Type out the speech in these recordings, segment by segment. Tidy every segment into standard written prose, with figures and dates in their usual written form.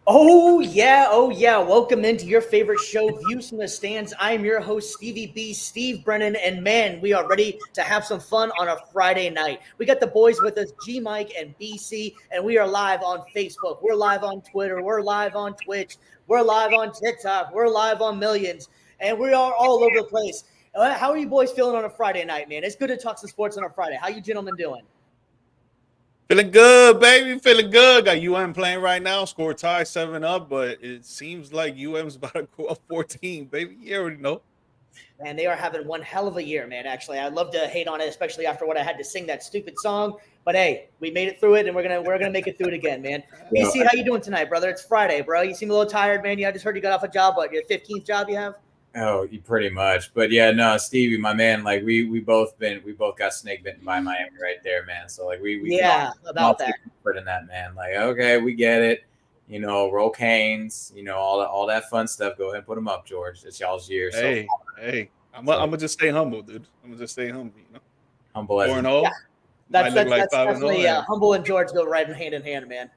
Oh yeah, oh yeah. Welcome into your favorite show, Views from the Stands. I'm your host, Stevie B, Steve Brennan, and man, we are ready to have some fun on a Friday night. We got the boys with us, G Mike and BC, and we are live on Facebook. We're live on Twitter. We're live on Twitch. We're live on TikTok. We're live on Millions, and we are all over the place. How are you boys feeling on a Friday night, man? It's good to talk some sports on a Friday. How you gentlemen doing? Feeling good, baby. Feeling good. Got UM playing right now. Score tie 7-up, but it seems like UM's about to go up 14, baby. You already know. Man, they are having one hell of a year, man. Actually, I'd love to hate on it, especially after what I had to sing that stupid song. But hey, we made it through it, and we're gonna make it through it again, man. Yeah, BC, how you doing tonight, brother? It's Friday, bro. You seem a little tired, man. I just heard you got off a job. What, your 15th job you have? oh, pretty much. But yeah, no, Stevie, my man, like we both got snake bitten by Miami right there, man. So like we Yeah, about take that. comfort in that, man. Like, okay, we get it. Roll canes, all that fun stuff. Go ahead and put them up, George. It's y'all's year. So Hey. I'm so gonna just stay humble, dude. I'm gonna just stay humble. humble as Four and Yeah, zero. Might look like that's 5-0. definitely Humble and George go right hand in hand, man.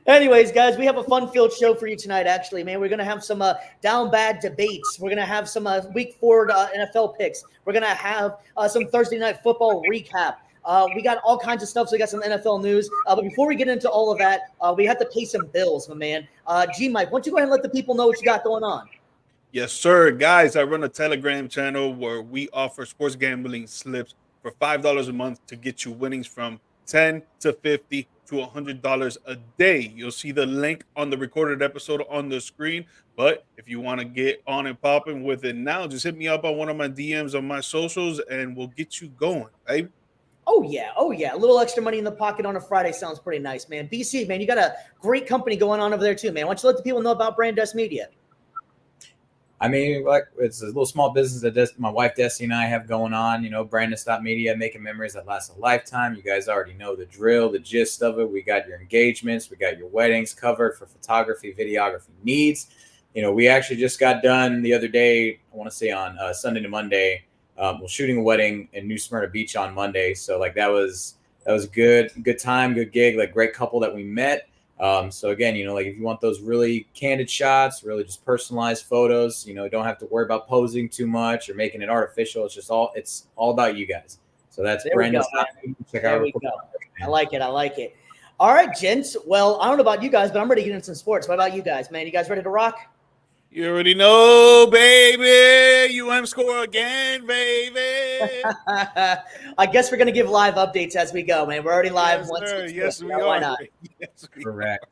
Anyways, guys, we have a fun-filled show for you tonight. Actually, man, we're gonna have some down bad debates. We're gonna have some Week 4 NFL picks. We're gonna have some Thursday night football recap. We got all kinds of stuff. So we got some NFL news. But before we get into all of that, we have to pay some bills, my man. G Mike, why don't you go ahead and let the people know what you got going on? Yes, sir. Guys, I run a Telegram channel where we offer sports gambling slips for $5 a month to get you winnings from 10 to 50 to $100 a day. You'll see the link on the recorded episode on the screen. But if you want to get on and popping with it now, just hit me up on one of my DMs on my socials and we'll get you going, baby. Oh yeah, oh yeah. A little extra money in the pocket on a Friday sounds pretty nice, man. BC, man, you got a great company going on over there too, man. Why don't you let the people know about Brand Desk Media? I mean, like it's a little small business that my wife Destiny and I have going on. Brandon Stop Media, making memories that last a lifetime. You guys already know the drill, the gist of it. We got your engagements, we got your weddings covered for photography, videography needs. We actually just got done the other day. I want to say on Sunday to Monday. We're shooting a wedding in New Smyrna Beach on Monday, so like that was good time, good gig, like great couple that we met. So again, like if you want those really candid shots, really just personalized photos, don't have to worry about posing too much or making it artificial. It's all about you guys. So that's There we go. Check There out. we go. I like it. I like it. All right, gents. Well, I don't know about you guys, but I'm ready to get into some sports. What about you guys, man? You guys ready to rock? You already know, baby. UM score again, baby. I guess we're gonna give live updates as we go, man. We're already live Yes, once. sir. Yes, we Why are. not? Yes, we Correct.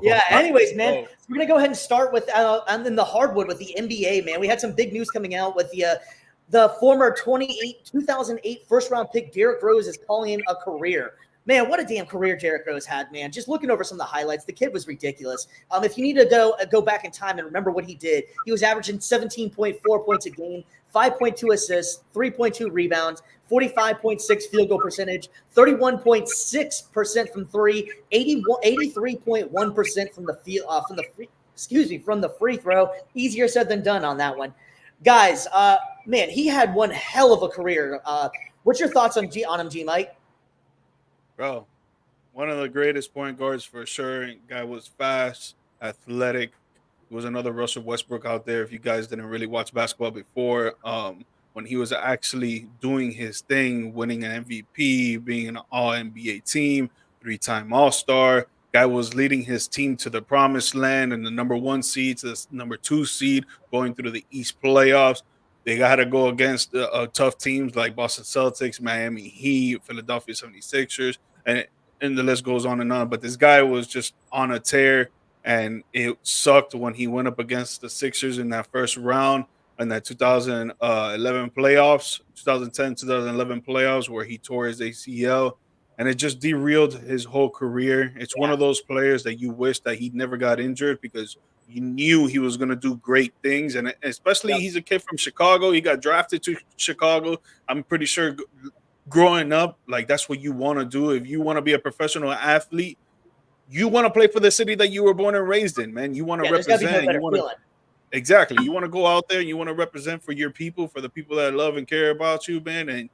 Yeah. Anyways, man, Oh. we're gonna go ahead and start with and then the hardwood with the NBA, man. We had some big news coming out with the former 2008 first round pick Derrick Rose is calling it a career. Man, what a damn career Derrick Rose had, man. Just looking over some of the highlights, the kid was ridiculous. If you need to go back in time and remember what he did, he was averaging 17.4 points a game, 5.2 assists, 3.2 rebounds, 45.6 field goal percentage, 31.6% from three, 83.1% from the field from the free throw. Easier said than done on that one. Guys, man, he had one hell of a career. What's your thoughts on him, G Mike? Bro, one of the greatest point guards for sure. Guy was fast, athletic. Was another Russell Westbrook out there. If you guys didn't really watch basketball before, when he was actually doing his thing, winning an MVP, being an All NBA team, 3-time All Star. Guy was leading his team to the promised land and the number 1 seed to the number 2 seed, going through the East playoffs. They got to go against tough teams like Boston Celtics, Miami Heat, Philadelphia 76ers, and the list goes on and on. But this guy was just on a tear, and it sucked when he went up against the Sixers in that first round in that 2011 playoffs, 2010-2011 playoffs, where he tore his ACL, and it just derailed his whole career. It's one of those players that you wish that he never got injured because you knew he was going to do great things, and especially he's a kid from Chicago. He got drafted to Chicago. I'm pretty sure growing up, like that's what you want to do. If you want to be a professional athlete, you want to play for the city that you were born and raised in, man. You want to There's got to be no represent. better You want to feeling. exactly. You want to go out there. You want to represent for your people, for the people that love and care about you, man. And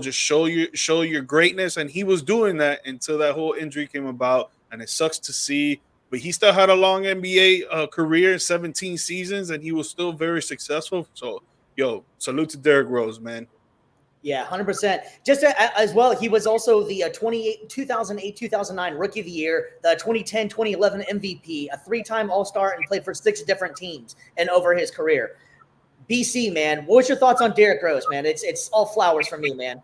just show your greatness. And he was doing that until that whole injury came about, and it sucks to see. But he still had a long NBA career, 17 seasons, and he was still very successful. So, yo, salute to Derrick Rose, man. Yeah, 100%. Just as well, he was also the 2008-2009 Rookie of the Year, the 2010-2011 MVP, a 3-time All-Star, and played for 6 different teams and over his career. BC, man, what's your thoughts on Derrick Rose, man? It's all flowers for me, man.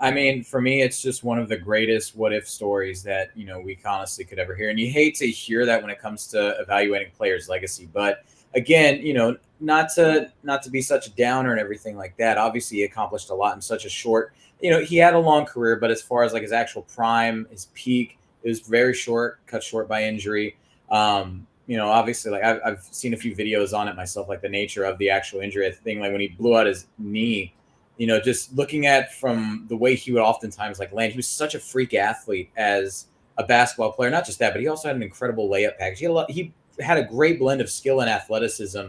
I mean, for me, it's just one of the greatest what-if stories that, we honestly could ever hear. And you hate to hear that when it comes to evaluating players' legacy. But again, not to be such a downer and everything like that. Obviously, he accomplished a lot in such a short, he had a long career, but as far as like his actual prime, his peak, it was very short, cut short by injury. Obviously, like I've seen a few videos on it myself, like the nature of the actual injury. I think like when he blew out his knee, just looking at from the way he would oftentimes like land, he was such a freak athlete as a basketball player. Not just that, but he also had an incredible layup package. He had a great blend of skill and athleticism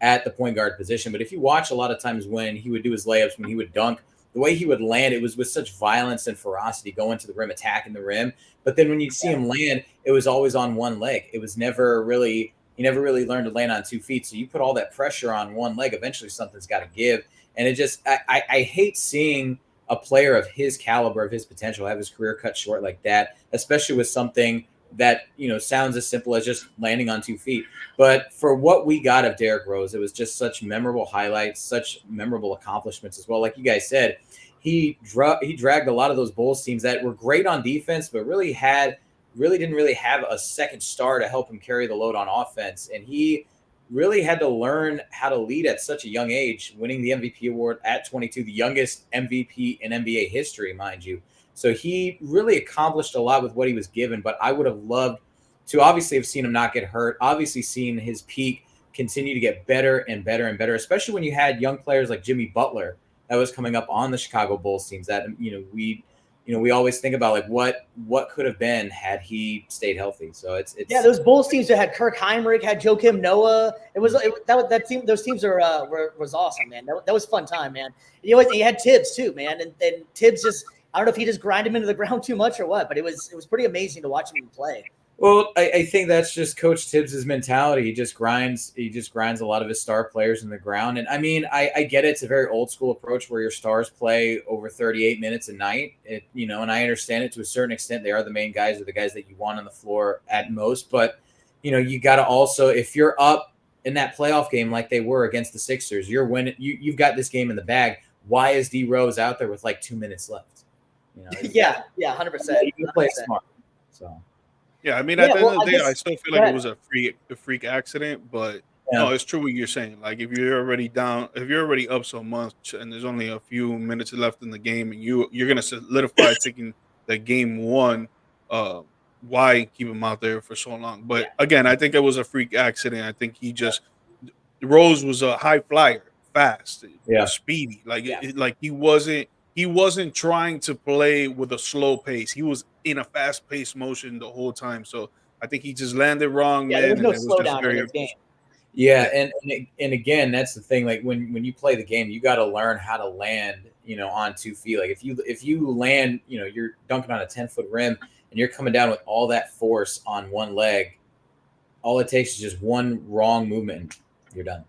at the point guard position. But if you watch a lot of times when he would do his layups, when he would dunk, the way he would land, it was with such violence and ferocity, going to the rim, attacking the rim. But then when you see him land, it was always on one leg. It was never really, he never really learned to land on 2 feet. So you put all that pressure on one leg, eventually something's got to give. And it just, I hate seeing a player of his caliber, of his potential, have his career cut short like that, especially with something that, sounds as simple as just landing on 2 feet. But for what we got of Derrick Rose, it was just such memorable highlights, such memorable accomplishments as well. Like you guys said, he dragged a lot of those Bulls teams that were great on defense, but really didn't really have a second star to help him carry the load on offense. And he really had to learn how to lead at such a young age, winning the MVP award at 22, the youngest MVP in NBA history, mind you. So he really accomplished a lot with what he was given, but I would have loved to obviously have seen him not get hurt, obviously seen his peak continue to get better and better and better, especially when you had young players like Jimmy Butler that was coming up on the Chicago Bulls teams that, we always think about like what could have been had he stayed healthy. So it's those Bulls teams that had Kirk Heinrich, had Joakim Noah. That team. Those teams was awesome, man. That was a fun time, man. You had Tibbs too, man, and Tibbs just, I don't know if he just grind him into the ground too much or what, but it was pretty amazing to watch him play. Well, I think that's just Coach Tibbs' mentality. He just grinds a lot of his star players in the ground. And I mean, I get it. It's a very old school approach where your stars play over 38 minutes a night. And I understand it to a certain extent. They are the main guys, or the guys that you want on the floor at most. But, you got to also, if you're up in that playoff game like they were against the Sixers, you're winning. You've got this game in the bag. Why is D Rose out there with like 2 minutes left? Yeah, 100%. You play smart. So. Yeah, I mean, at the end of the day, I still feel like it was a freak accident, but no, it's true what you're saying. Like, if you're already up so much, and there's only a few minutes left in the game, and you're gonna solidify taking the game one, why keep him out there for so long? But again, I think it was a freak accident. I think Rose was a high flyer, fast, speedy. Like he wasn't trying to play with a slow pace. He was in a fast-paced motion the whole time. So I think he just landed wrong, man. There was no slowdown in his game. Yeah, and again, that's the thing. Like when you play the game, you got to learn how to land, on 2 feet. Like if you land, you're dunking on a 10-foot rim and you're coming down with all that force on one leg. All it takes is just one wrong movement, and you're done.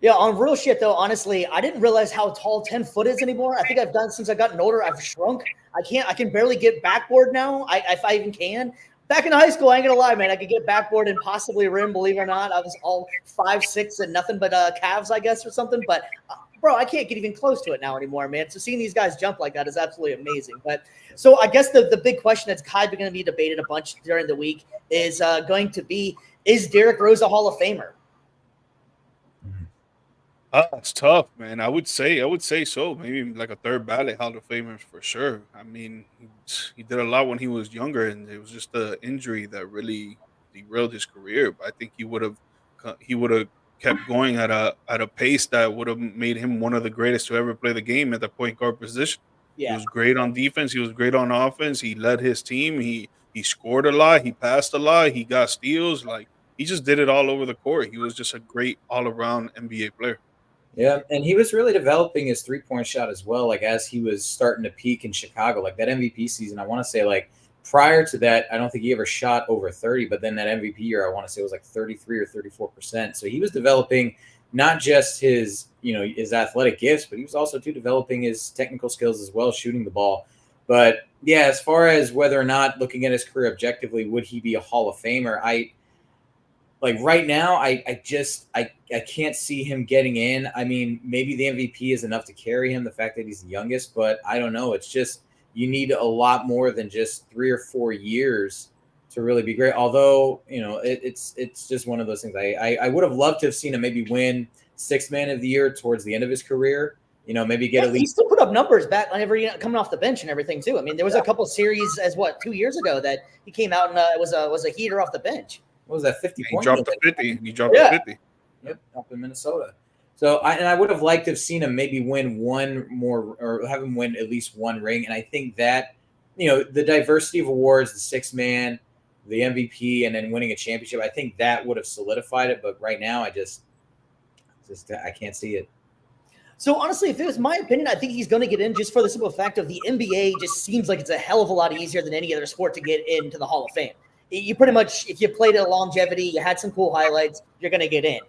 Yeah, on real shit though, honestly, I didn't realize how tall 10 foot is anymore. I think I've done since I've gotten older. I've shrunk. I can barely get backboard now. If I even can. Back in high school, I ain't gonna lie, man. I could get backboard and possibly rim, believe it or not. I was all 5'6" and nothing but calves, I guess, or something. But bro, I can't get even close to it now anymore, man. So seeing these guys jump like that is absolutely amazing. But so I guess the big question that's kind of going to be debated a bunch during the week is going to be, is Derrick Rose a Hall of Famer? It's tough, man. I would say so. Maybe like a third ballot Hall of Famer for sure. I mean, he did a lot when he was younger, and it was just the injury that really derailed his career. But I think he would have kept going at a pace that would have made him one of the greatest to ever play the game at the point guard position. Yeah. He was great on defense. He was great on offense. He led his team. He scored a lot. He passed a lot. He got steals. Like, he just did it all over the court. He was just a great all-around NBA player. Yeah, and he was really developing his three-point shot as well, like as he was starting to peak in Chicago. Like that MVP season, I want to say like prior to that, I don't think he ever shot over 30, but then that MVP year, I want to say it was like 33 or 34%. So he was developing not just his, his athletic gifts, but he was also developing his technical skills as well, shooting the ball. But yeah, as far as whether or not looking at his career objectively, would he be a Hall of Famer? Right now, I can't see him getting in. I mean, maybe the MVP is enough to carry him, the fact that he's the youngest, but I don't know. It's just, you need a lot more than just 3 or 4 years to really be great. Although, it's just one of those things. I would have loved to have seen him maybe win Sixth Man of the Year towards the end of his career. Maybe get at least. He still put up numbers back whenever coming off the bench and everything too. I mean, there was a couple series 2 years ago that he came out and was a heater off the bench. What was that, 50 points? He dropped to 50. He dropped to 50. Yep, up in Minnesota. So I would have liked to have seen him maybe win one more, or have him win at least one ring. And I think that, the diversity of awards, the sixth man, the MVP, and then winning a championship, I think that would have solidified it. But right now, I can't see it. So honestly, if it was my opinion, I think he's going to get in just for the simple fact of the NBA just seems like it's a hell of a lot easier than any other sport to get into the Hall of Fame. You pretty much, if you played a longevity, you had some cool highlights, you're going to get in.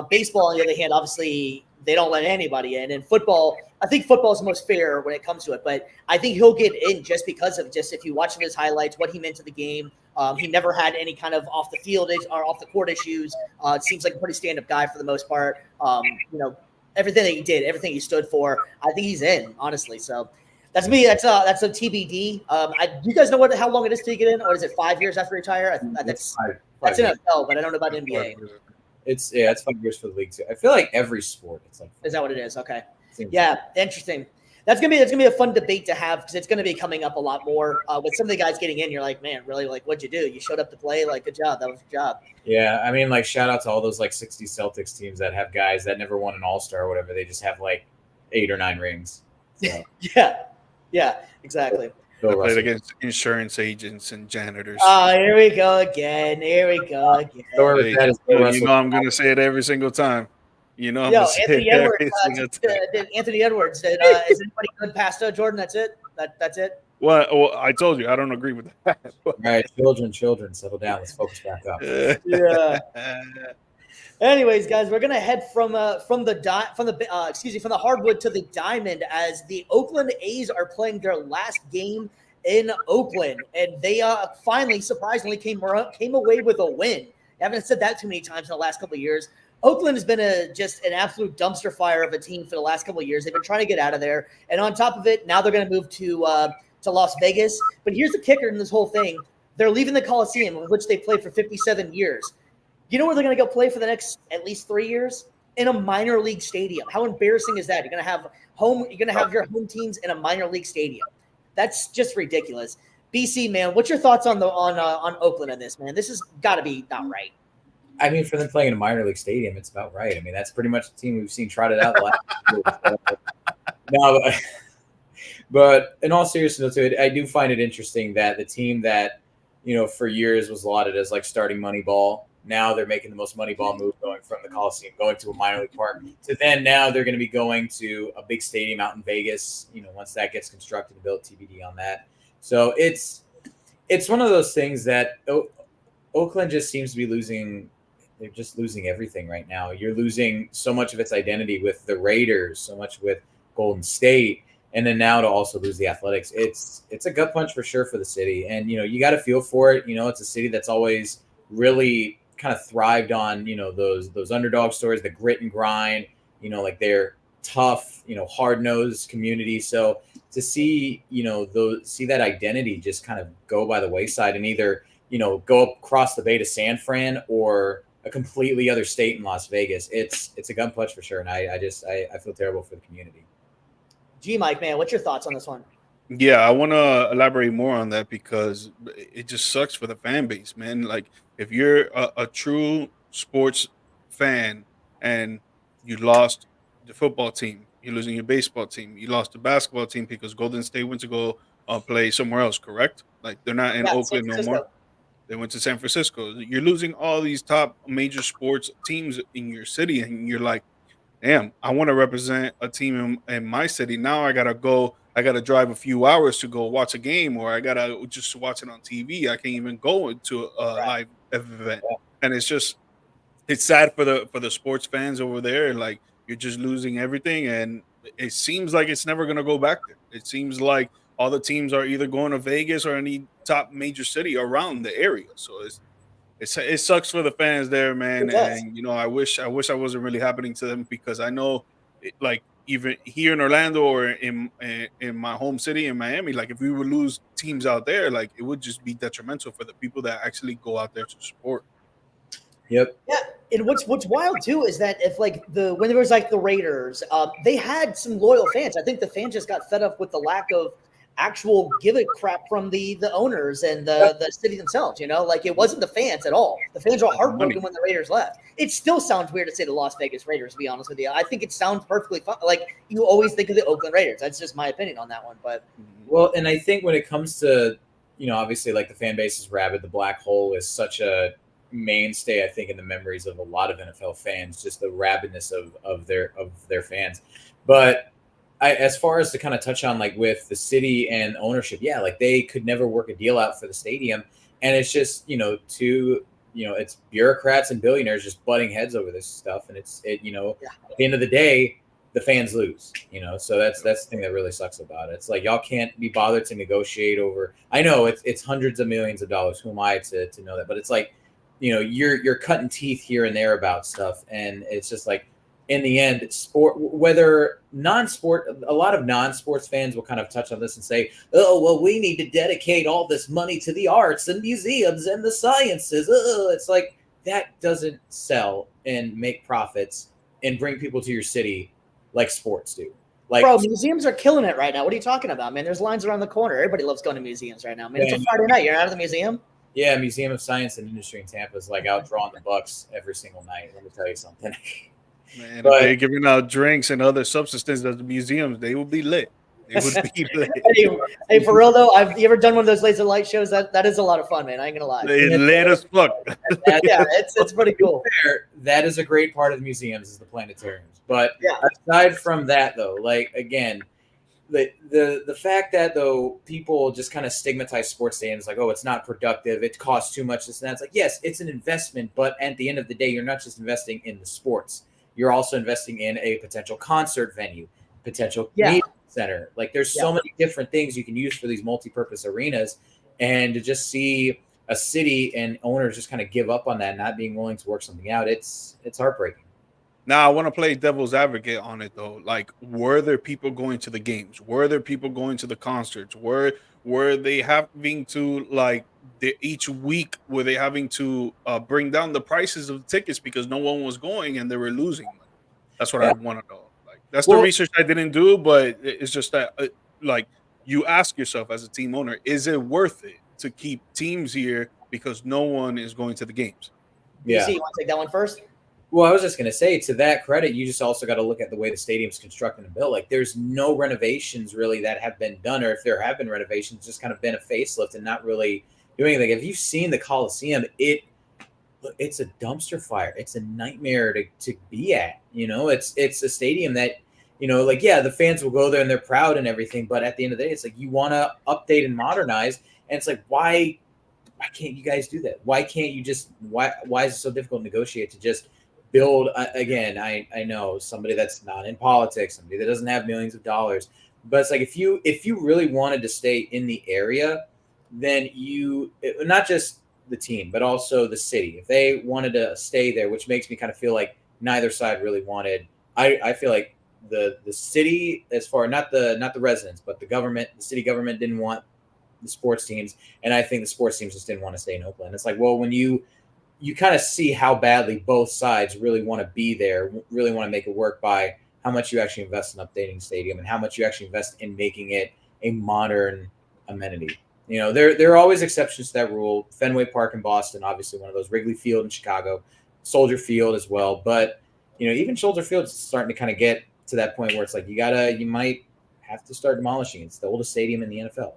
Baseball, on the other hand, obviously they don't let anybody in. And football, I think football is the most fair when it comes to it. But I think he'll get in just because of if you watch his highlights, what he meant to the game. He never had any kind of off the field or off the court issues. It seems like a pretty stand-up guy for the most part. Everything that he did, everything he stood for, I think he's in, honestly. So that's me. That's a TBD. Do you guys know how long it is to get in, or is it 5 years after retire? That's NFL, but I don't know about NBA. It's 5 years for the league too. I feel like every sport, it's like. Is that what it is? Okay. Yeah, interesting. That's gonna be a fun debate to have because it's gonna be coming up a lot more with some of the guys getting in. You're like, man, really? Like, what'd you do? You showed up to play. Like, good job. That was your job. Yeah, I mean, like, shout out to all those 60 Celtics teams that have guys that never won an All-Star or whatever. They just have 8 or 9 rings. So. Yeah, exactly. I played against insurance agents and janitors. Here we go again. I'm going to say it every single time. Anthony Edwards. Anthony Edwards. Is anybody good past Jordan? That's it. That's it. Well, I told you I don't agree with that. All right, children, settle down. Let's focus back up. Yeah. Anyways, guys, we're gonna head from the hardwood to the diamond as the Oakland A's are playing their last game in Oakland, and they finally, surprisingly, came away with a win. I haven't said that too many times in the last couple of years. Oakland has been just an absolute dumpster fire of a team for the last couple of years. They've been trying to get out of there, and on top of it, now they're going to move to Las Vegas. But here's the kicker in this whole thing: they're leaving the Coliseum, which they played for 57 years. You know where they're going to go play for the next at least 3 years? In a minor league stadium. How embarrassing is that? You're going to have your home teams in a minor league stadium. That's just ridiculous. BC, man, what's your thoughts on Oakland on this, man? This has got to be not right. I mean, for them playing in a minor league stadium, it's about right. I mean, that's pretty much the team we've seen trotted out the last No, but in all seriousness, I do find it interesting that the team that, for years was lauded as starting Moneyball, now they're making the most Moneyball move going from the Coliseum, going to a minor league park. To then now they're going to be going to a big stadium out in Vegas, once that gets constructed and built, TBD on that. So it's one of those things that Oakland just seems to be losing. They're just losing everything right now. You're losing so much of its identity with the Raiders, so much with Golden State, and then now to also lose the Athletics. It's a gut punch for sure for the city. And, you got to feel for it. It's a city that's always really kind of thrived on, those underdog stories, the grit and grind, they're tough, hard-nosed community. So to see, see that identity just kind of go by the wayside and either, go across the bay to San Fran or a completely other state in Las Vegas, it's a gun punch for sure. And I feel terrible for the community. Mike, man, what's your thoughts on this one? Yeah, I want to elaborate more on that because it just sucks for the fan base, man. If you're a true sports fan and you lost the football team, you're losing your baseball team, you lost the basketball team because Golden State went to go play somewhere else, correct? They're not in Oakland no more. They went to San Francisco. You're losing all these top major sports teams in your city, and you're like, damn, I want to represent a team in my city. Now I got to go I got to drive a few hours to go watch a game, or I got to just watch it on TV. I can't even go into a live event. And it's sad for the sports fans over there. Like, you're just losing everything. And it seems like it's never going to go back there. It seems like all the teams are either going to Vegas or any top major city around the area. So it sucks for the fans there, man. It does. And I wish I wasn't really happening to them, because I know, like, even here in Orlando or in my home city in Miami, like, if we would lose teams out there, like, it would just be detrimental for the people that actually go out there to support. Yep. Yeah, and what's wild too is that if like when there was like the Raiders, they had some loyal fans. I think the fans just got fed up with the lack of actual give a crap from the owners and the city themselves. Like, it wasn't the fans at all. The fans were heartbroken when the Raiders left. It still sounds weird to say the Las Vegas Raiders, to be honest with you. I think it sounds perfectly fine. Like, you always think of the Oakland Raiders. That's just my opinion on that one. But well, and I think when it comes to obviously, like, the fan base is rabid. The black hole is such a mainstay, I think, in the memories of a lot of NFL fans, just the rabidness of their fans. But as far as to kind of touch on, like, with the city and ownership, yeah, like, they could never work a deal out for the stadium, and it's just it's bureaucrats and billionaires just butting heads over this stuff, and at the end of the day, the fans lose. So that's the thing that really sucks about it. It's like, y'all can't be bothered to negotiate over. I know it's hundreds of millions of dollars. Who am I to know that? But it's like, you're cutting teeth here and there about stuff, and it's just like, in the end, sport, whether non-sport, a lot of non-sports fans will kind of touch on this and say, oh, well, we need to dedicate all this money to the arts and museums and the sciences. It's like, that doesn't sell and make profits and bring people to your city like sports do. Like, bro, museums are killing it right now. What are you talking about, man? There's lines around the corner. Everybody loves going to museums right now, man. It's a Friday night. You're out of the museum? Yeah, Museum of Science and Industry in Tampa is like out drawing the bucks every single night. Let me tell you something. Man, if they're giving out drinks and other substances at the museums, they will be lit. They would be lit. Hey, for real though, you ever done one of those laser light shows? That is a lot of fun, man. I ain't gonna lie. They lit as fuck. Yeah, it's pretty cool. That is a great part of the museums, is the planetariums. But aside from that, though, like, again, the fact that, though, people just kind of stigmatize sports stadiums, like, oh, it's not productive, it costs too much, this and that. It's like, yes, it's an investment, but at the end of the day, you're not just investing in the sports. You're also investing in a potential concert venue, potential media center. Like, there's so many different things you can use for these multi-purpose arenas, and to just see a city and owners just kind of give up on that, not being willing to work something out, it's heartbreaking. Now, I want to play devil's advocate on it, though. Like, were there people going to the games? Were there people going to the concerts? Were they having to, like, each week, were they having to bring down the prices of the tickets because no one was going and they were losing money? That's what I want to know. Like, that's the research I didn't do, but it's just that, like, you ask yourself as a team owner, is it worth it to keep teams here because no one is going to the games? Yeah. You want to take that one first? Well, I was just going to say, to that credit, you just also got to look at the way the stadium's constructed and built. Like, there's no renovations really that have been done, or if there have been renovations, it's just kind of been a facelift and not really doing anything. If you've seen the Coliseum, it's a dumpster fire. It's a nightmare to be at. It's a stadium that, like, yeah, the fans will go there and they're proud and everything, but at the end of the day, it's like, you want to update and modernize, and it's like, why can't you guys do that? Why can't you just why is it so difficult to negotiate to just build? Again, I know somebody that's not in politics, somebody that doesn't have millions of dollars, but it's like, if you really wanted to stay in the area, then not just the team, but also the city, if they wanted to stay there, which makes me kind of feel like neither side really wanted. I feel like the city, as far, not the residents, but the city government didn't want the sports teams, and I think the sports teams just didn't want to stay in Oakland. It's like, well, when you kind of see how badly both sides really want to be there, really want to make it work, by how much you actually invest in updating the stadium and how much you actually invest in making it a modern amenity. There are always exceptions to that rule. Fenway Park in Boston, obviously one of those. Wrigley Field in Chicago, Soldier Field as well. But, even Soldier Field is starting to kind of get to that point where it's like, you might have to start demolishing it. It's the oldest stadium in the NFL.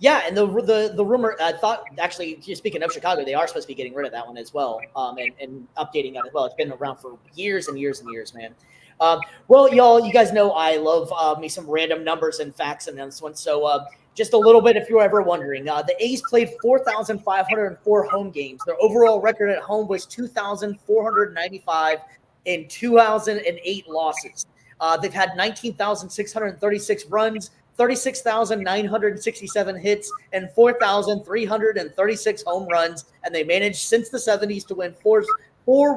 Yeah, and the rumor, I thought, actually, speaking of Chicago, they are supposed to be getting rid of that one as well, and updating that as well. It's been around for years and years and years, man. Well, y'all, you guys know I love me some random numbers and facts in this one. So just a little bit, if you're ever wondering, the A's played 4,504 home games. Their overall record at home was 2,495 in 2008 losses. They've had 19,636 runs, 36,967 hits, and 4,336 home runs, and they managed since the 70s to win four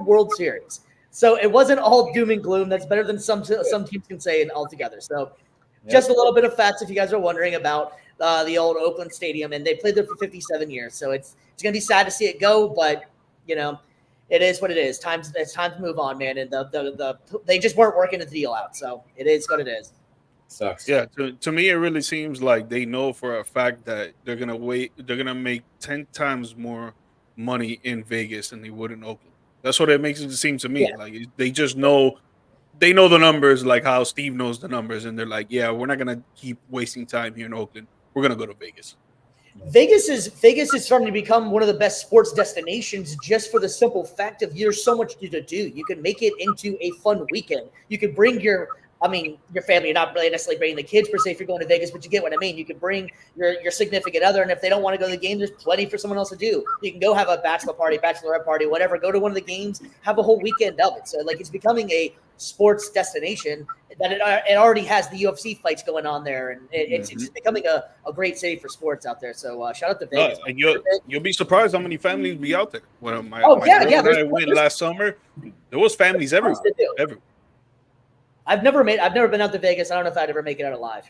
World Series. So it wasn't all doom and gloom. That's better than some teams can say altogether. So just a little bit of facts if you guys are wondering about the old Oakland Stadium, and they played there for 57 years. So it's going to be sad to see it go, but it is what it is. It's time to move on, man. And they just weren't working the deal out. So it is what it is. Sucks. Yeah, to me, it really seems like they know for a fact that they're gonna make 10 times more money in Vegas than they would in Oakland. That's what it makes it seem to me. Yeah. Like they just know, they know the numbers, like how Steve knows the numbers, and they're like, yeah, we're not gonna keep wasting time here in Oakland. We're gonna go to Vegas. Vegas is starting to become one of the best sports destinations just for the simple fact of there's so much to do. You can make it into a fun weekend. You could bring your family. You're not really necessarily bringing the kids per se if you're going to Vegas, but you get what I mean. You can bring your significant other, and if they don't want to go to the game, there's plenty for someone else to do. You can go have a bachelor party, bachelorette party, whatever. Go to one of the games, have a whole weekend of it. So like it's becoming a sports destination that it already has the UFC fights going on there, and it's just becoming a great city for sports out there. So shout out to Vegas. And you'll be surprised how many families be out there. When my girl and I went last summer, there was families everywhere. I've never been out to Vegas. I don't know if I'd ever make it out alive.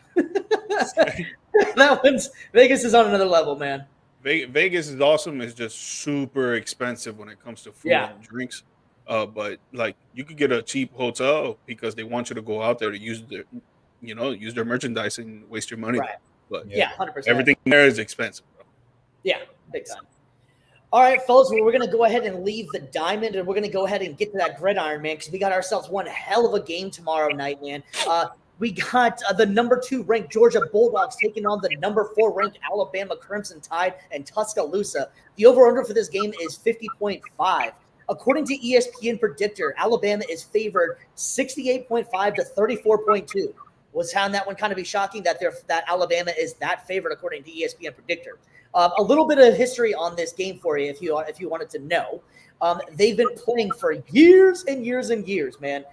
Vegas is on another level, man. Vegas is awesome. It's just super expensive when it comes to food and drinks. But like you could get a cheap hotel because they want you to go out there to use their merchandise and waste your money. Right. But 100%. Everything there is expensive, bro. Yeah, big time. All right, fellas, well, we're going to go ahead and leave the diamond, and we're going to go ahead and get to that gridiron, man, because we got ourselves one hell of a game tomorrow night, man. We got the number 2 ranked Georgia Bulldogs taking on the number 4 ranked Alabama Crimson Tide and Tuscaloosa. The over-under for this game is 50.5. According to ESPN Predictor, Alabama is favored 68.5 to 34.2. Was found that one kind of be shocking that Alabama is that favored according to ESPN Predictor. A little bit of history on this game for you if you wanted to know. They've been playing for years and years and years, man.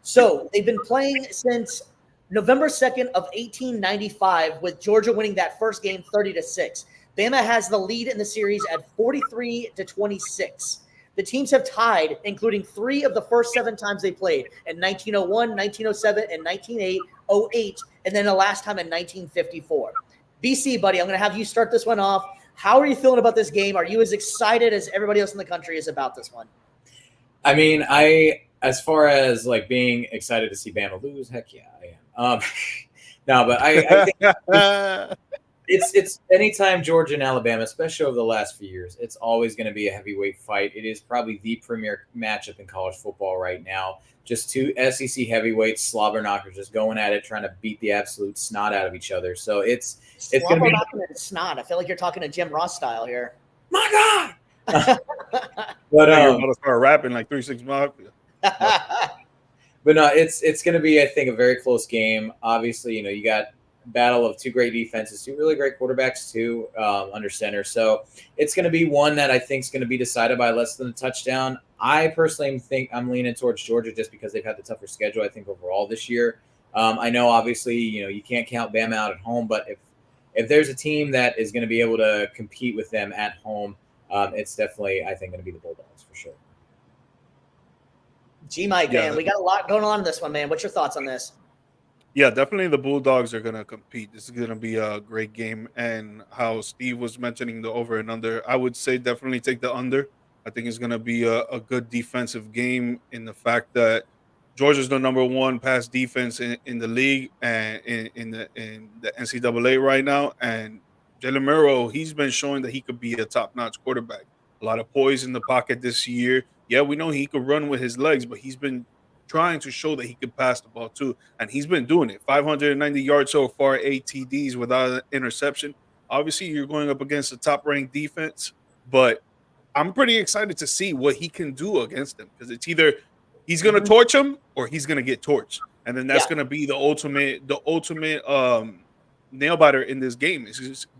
So they've been playing since November 2nd of 1895 with Georgia winning that first game 30-6. Bama has the lead in the series at 43-26. The teams have tied, including 3 of the first 7 times they played in 1901, 1907, and 1908, and then the last time in 1954. BC, buddy, I'm going to have you start this one off. How are you feeling about this game? Are you as excited as everybody else in the country is about this one? I mean, as far as like being excited to see Bama lose, heck yeah, I am. No, but I think it's anytime Georgia and Alabama, especially over the last few years, it's always going to be a heavyweight fight. It is probably the premier matchup in college football right now. Just 2 SEC heavyweights, slobber knockers, just going at it, trying to beat the absolute snot out of each other. So it's going to be knocking at snot. I feel like you're talking to Jim Ross style here. My God. But you're about to start rapping like 3 6 Mafia. But no, it's going to be, I think, a very close game. Obviously, you got battle of 2 great defenses, 2 really great quarterbacks too under center. So it's going to be one that I think is going to be decided by less than a touchdown. I personally think I'm leaning towards Georgia just because they've had the tougher schedule, I think, overall this year. I know, obviously, you can't count Bama out at home, but if there's a team that is going to be able to compete with them at home, it's definitely, I think, going to be the Bulldogs for sure. G-Mike, man, we got a lot going on in this one, man. What's your thoughts on this? Yeah, definitely the Bulldogs are going to compete. This is going to be a great game. And how Steve was mentioning the over and under, I would say definitely take the under. I think it's going to be a good defensive game in the fact that Georgia's the number 1 pass defense in the league and in the NCAA right now. And Jalen Murrow, he's been showing that he could be a top-notch quarterback. A lot of poise in the pocket this year. Yeah, we know he could run with his legs, but he's been trying to show that he could pass the ball too, and he's been doing it. 590 yards so far, 8 TDs without an interception. Obviously, you're going up against a top-ranked defense, but I'm pretty excited to see what he can do against them because it's either he's going to torch him or he's going to get torched. And then that's Yeah. going to be the ultimate nail biter in this game.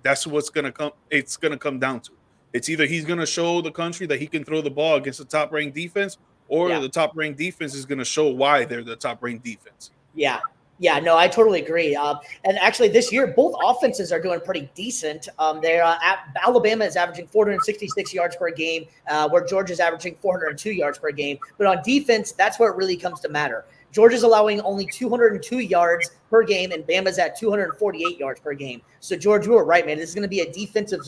That's what's going to come. It's going to come down to. It's either he's going to show the country that he can throw the ball against a top-ranked defense, or the top-ranked defense is going to show why they're the top-ranked defense. Yeah. Yeah, no, I totally agree. And actually, this year, both offenses are doing pretty decent. Alabama is averaging 466 yards per game, where Georgia's averaging 402 yards per game. But on defense, that's where it really comes to matter. Georgia's allowing only 202 yards per game, and Bama's at 248 yards per game. So, George, you were right, man. This is going to be a defensive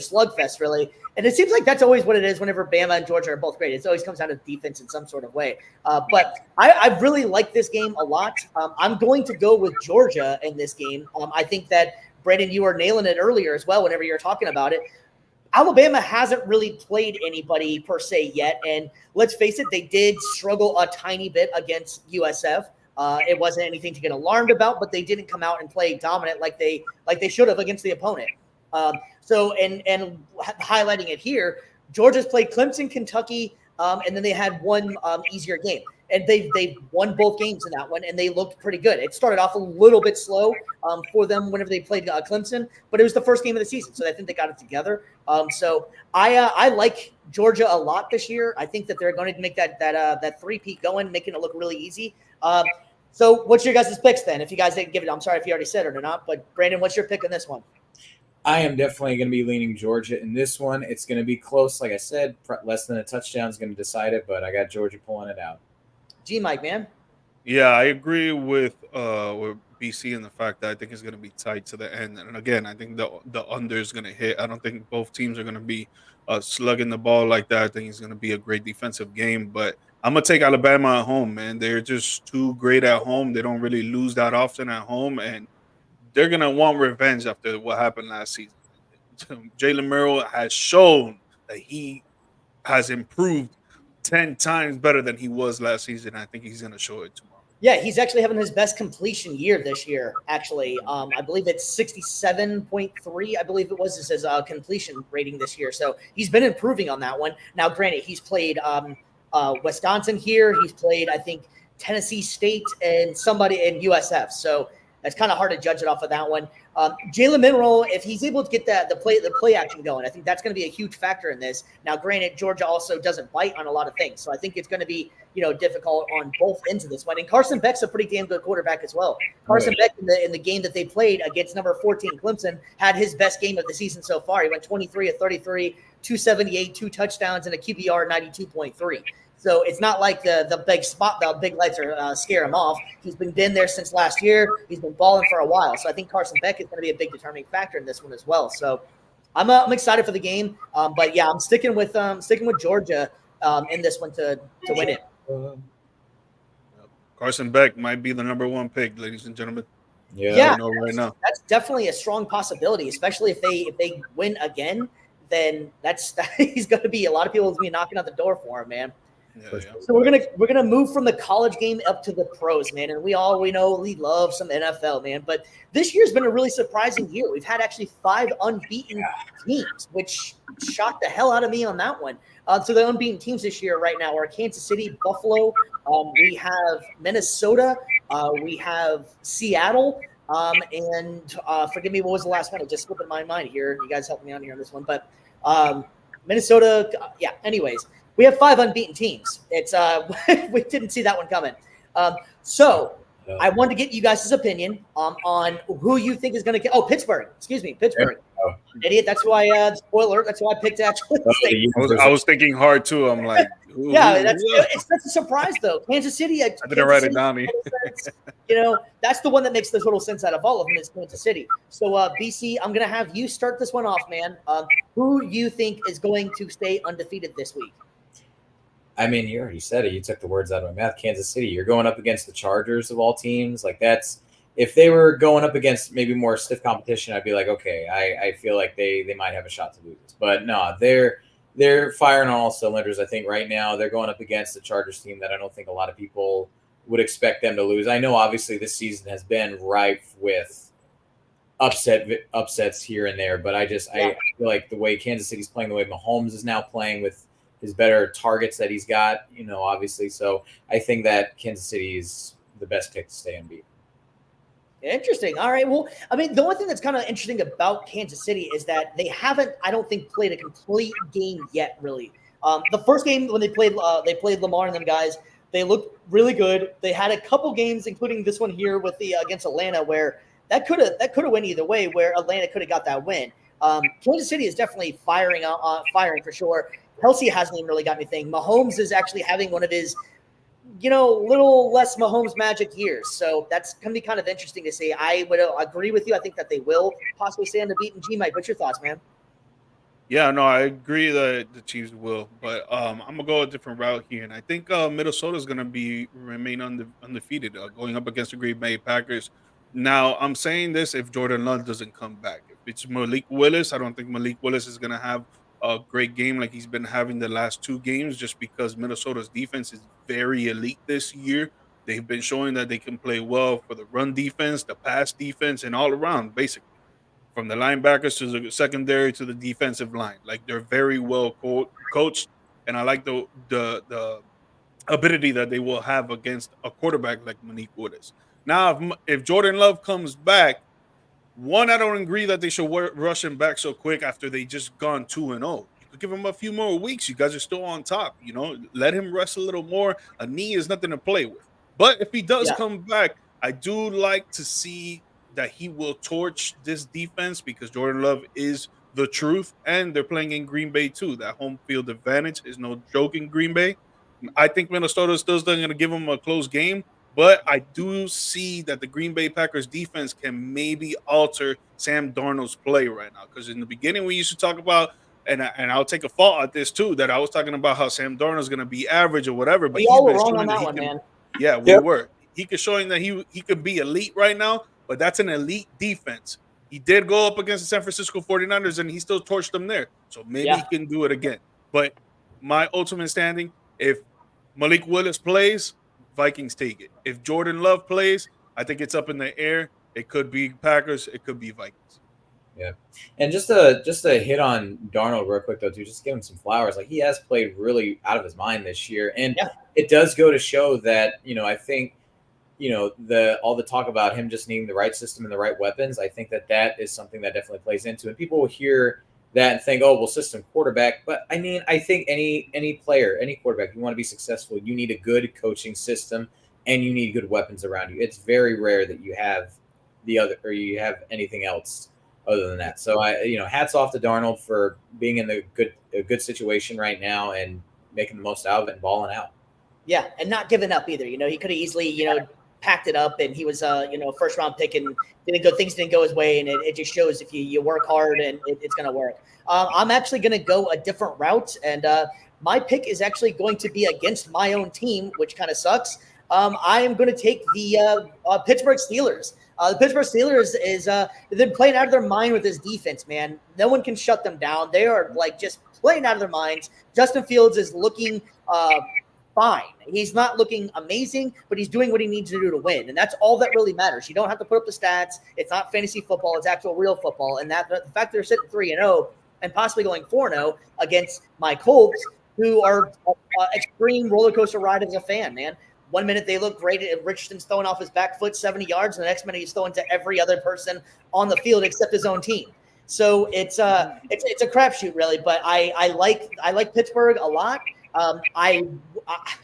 slugfest, really. And it seems like that's always what it is whenever Bama and Georgia are both great. It always comes down to defense in some sort of way. But I really like this game a lot. I'm going to go with Georgia in this game. I think that, Brandon, you were nailing it earlier as well whenever you were talking about it. Alabama hasn't really played anybody per se yet. And let's face it, they did struggle a tiny bit against USF. It wasn't anything to get alarmed about, but they didn't come out and play dominant like they should have against the opponent. So highlighting it here, Georgia's played Clemson, Kentucky, and then they had one easier game. And they won both games in that one, and they looked pretty good. It started off a little bit slow for them whenever they played Clemson, but it was the first game of the season, so I think they got it together. So I like Georgia a lot this year. I think that they're going to make that three-peat going, making it look really easy. So what's your guys' picks then? If you guys didn't give it, I'm sorry if you already said it or not, but Brandon, what's your pick on this one? I am definitely going to be leaning Georgia in this one. It's going to be close. Like I said, less than a touchdown is going to decide it, but I got Georgia pulling it out. G-Mike, man. Yeah, I agree with BC in the fact that I think it's going to be tight to the end. And again, I think the under is going to hit. I don't think both teams are going to be slugging the ball like that. I think it's going to be a great defensive game. But I'm going to take Alabama at home, man. They're just too great at home. They don't really lose that often at home. And they're going to want revenge after what happened last season. Jalen Murrow has shown that he has improved 10 times better than he was last season. I think he's going to show it tomorrow. Yeah, he's actually having his best completion year this year, actually. I believe it's 67.3, I believe it was his completion rating this year. So he's been improving on that one. Now, granted, he's played Wisconsin here. He's played, I think, Tennessee State and somebody in USF. So it's kind of hard to judge it off of that one. Jalen Murrow, if he's able to get the play action going, I think that's going to be a huge factor in this. Now, granted, Georgia also doesn't bite on a lot of things, so I think it's going to be difficult on both ends of this one. And Carson Beck's a pretty damn good quarterback as well. Carson Beck in the game that they played against number 14 Clemson had his best game of the season so far. He went 23 of 33, 278, 2 touchdowns, and a QBR 92.3. So it's not like the big lights are scare him off. He's been there since last year. He's been balling for a while. So I think Carson Beck is going to be a big determining factor in this one as well. So I'm excited for the game. But yeah, I'm sticking with Georgia in this one to win it. Carson Beck might be the number one pick, ladies and gentlemen. Yeah, right now. That's definitely a strong possibility, especially if they win again. Then he's going to be a lot of people will be knocking on the door for him, man. Yeah. So we're gonna move from the college game up to the pros, man. And we know we love some NFL, man. But this year's been a really surprising year. We've had actually 5 unbeaten teams, which shocked the hell out of me on that one. So the unbeaten teams this year right now are Kansas City, Buffalo. We have Minnesota. We have Seattle. And forgive me, what was the last one? It just slipped in my mind here. You guys help me out here on this one. But Minnesota, yeah. Anyways. We have 5 unbeaten teams. It's we didn't see that one coming. So I wanted to get you guys' opinion on who you think is going to get. Oh, Pittsburgh. Excuse me, Pittsburgh. Idiot. That's why. Spoiler. That's why I picked actually. I was thinking hard too. I'm like, it's such a surprise though. Kansas City. I didn't write it down. That's the one that makes the total sense out of all of them is Kansas City. So BC, I'm going to have you start this one off, man. Who you think is going to stay undefeated this week? I mean, you already said it. You took the words out of my mouth. Kansas City. You're going up against the Chargers of all teams. Like that's if they were going up against maybe more stiff competition, I'd be like, okay, I feel like they might have a shot to lose. But no, they're firing on all cylinders. I think right now they're going up against the Chargers team that I don't think a lot of people would expect them to lose. I know obviously this season has been rife with upsets here and there, but I feel like the way Kansas City's playing, the way Mahomes is now playing with his better targets that he's got, obviously. So I think that Kansas City is the best pick to stay unbeaten. Interesting. All right. Well, I mean, the only thing that's kind of interesting about Kansas City is that they haven't, I don't think, played a complete game yet, really. The first game when they played Lamar and them guys, they looked really good. They had a couple games, including this one here with the against Atlanta, where that could have went either way, where Atlanta could have got that win. Kansas City is definitely firing for sure. Kelsey hasn't even really got anything. Mahomes is actually having one of his, little less Mahomes magic years. So that's going to be kind of interesting to see. I would agree with you. I think that they will possibly stay unbeaten. G-Mike, what's your thoughts, man? Yeah, no, I agree that the Chiefs will, but I'm gonna go a different route here, and I think Minnesota is gonna remain undefeated going up against the Green Bay Packers. Now, I'm saying this if Jordan Love doesn't come back. If it's Malik Willis, I don't think Malik Willis is gonna have a great game like he's been having the last two games, just because Minnesota's defense is very elite this year. They've been showing that they can play well for the run defense, the pass defense, and all around, basically from the linebackers to the secondary to the defensive line. Like they're very well coached, and I like the ability that they will have against a quarterback like Malik Willis. Now, if Jordan Love comes back, one, I don't agree that they should rush him back so quick after they just gone 2-0. You could give him a few more weeks. You guys are still on top. Let him rest a little more. A knee is nothing to play with. But if he does come back, I do like to see that he will torch this defense because Jordan Love is the truth, and they're playing in Green Bay too. That home field advantage is no joke in Green Bay. I think Minnesota is still going to give them a close game, but I do see that the Green Bay Packers defense can maybe alter Sam Darnold's play right now. Because in the beginning, we used to talk about, and I'll take a fault at this too, that I was talking about how Sam Darnold is going to be average or whatever. But we all were wrong on that one, man. Yeah, we were. He could showing that he could be elite right now, but that's an elite defense. He did go up against the San Francisco 49ers, and he still torched them there. So maybe he can do it again. But my ultimate standing, if Malik Willis plays, Vikings take it. If Jordan Love plays, I think it's up in the air. It could be Packers. It could be Vikings. Yeah. And just to hit on Darnold real quick, though, too, just give him some flowers. Like, he has played really out of his mind this year. And it does go to show that, I think, all the talk about him just needing the right system and the right weapons, I think that is something that definitely plays into it. And people will hear that and think, oh, well, system quarterback. But I mean, I think any player, any quarterback, you want to be successful, you need a good coaching system and you need good weapons around you. It's very rare that you have you have anything else other than that. So hats off to Darnold for being in a good situation right now and making the most out of it and balling out. Yeah, and not giving up either. He could have easily, packed it up, and he was first round pick, and things didn't go his way, and it just shows if you work hard and it's going to work. I'm actually going to go a different route, and my pick is actually going to be against my own team, which kind of sucks. I am going to take the Pittsburgh Steelers. The Pittsburgh Steelers they've been playing out of their mind with this defense, man. No one can shut them down. They are just playing out of their minds. Justin Fields is looking fine. He's not looking amazing, but he's doing what he needs to do to win. And that's all that really matters. You don't have to put up the stats. It's not fantasy football. It's actual real football. And the fact they're sitting 3-0 and possibly going 4-0 against my Colts, who are extreme roller coaster ride as a fan, man. 1 minute they look great. Richardson's throwing off his back foot 70 yards, and the next minute he's throwing to every other person on the field except his own team. So it's a crapshoot, really. But I like Pittsburgh a lot.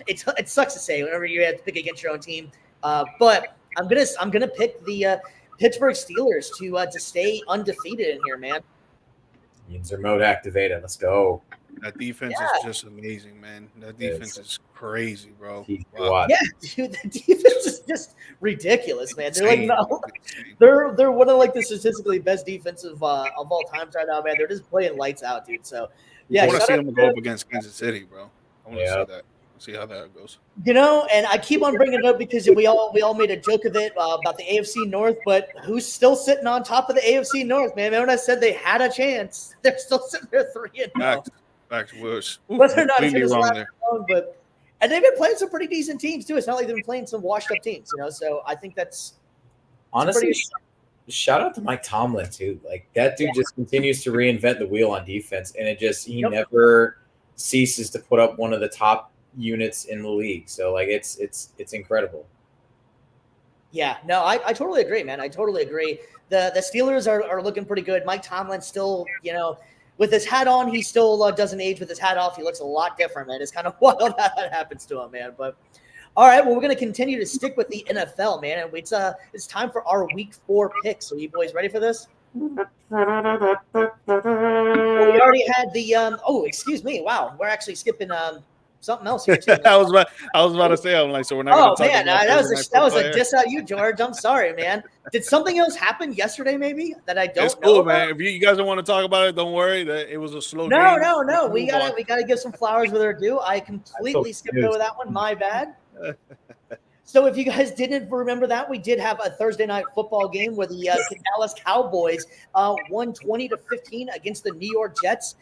It sucks to say whenever you have to pick against your own team, but I'm gonna pick the Pittsburgh Steelers to stay undefeated in here, man. Yinzer mode activated. Let's go. That defense is just amazing, man. That defense is crazy, bro. Wow. Yeah, dude, the defense is just ridiculous, man. They're one of the statistically best defensive of all times right now, man. They're just playing lights out, dude. So yeah, I want to see them go up against Kansas City, bro. I want to see that. See how that goes. And I keep on bringing it up because we all made a joke of it about the AFC North, but who's still sitting on top of the AFC North, man? Remember when I said they had a chance? They're still sitting there 3-0. Facts, Wish. But they're not wrong there. And they've been playing some pretty decent teams too. It's not like they've been playing some washed up teams, So I think that's honestly. Shout out to Mike Tomlin too. Like that dude just continues to reinvent the wheel on defense, and he never ceases to put up one of the top units in the league. So like it's incredible. Yeah, no, I totally agree, man. I totally agree. The Steelers are looking pretty good. Mike Tomlin still, with his hat on, he still doesn't age. With his hat off, he looks a lot different, man. It's kind of wild how that happens to him, man. But all right, well, we're going to continue to stick with the NFL, man. And it's time for our Week 4 picks. So you boys ready for this? Well, we already had the oh, excuse me. Wow, we're actually skipping something else here too. I was about to say, I'm like, so we're not going to talk about that was a diss out you, George. I'm sorry, man. Did something else happen yesterday, maybe that I don't know? It's cool, about? man. If you guys don't want to talk about it, don't worry. That it was a slow game. No. We gotta give some flowers where they're due. I completely skipped over that one. My bad. So if you guys didn't remember that, we did have a Thursday night football game where the Dallas Cowboys won 20-15 against the New York Jets.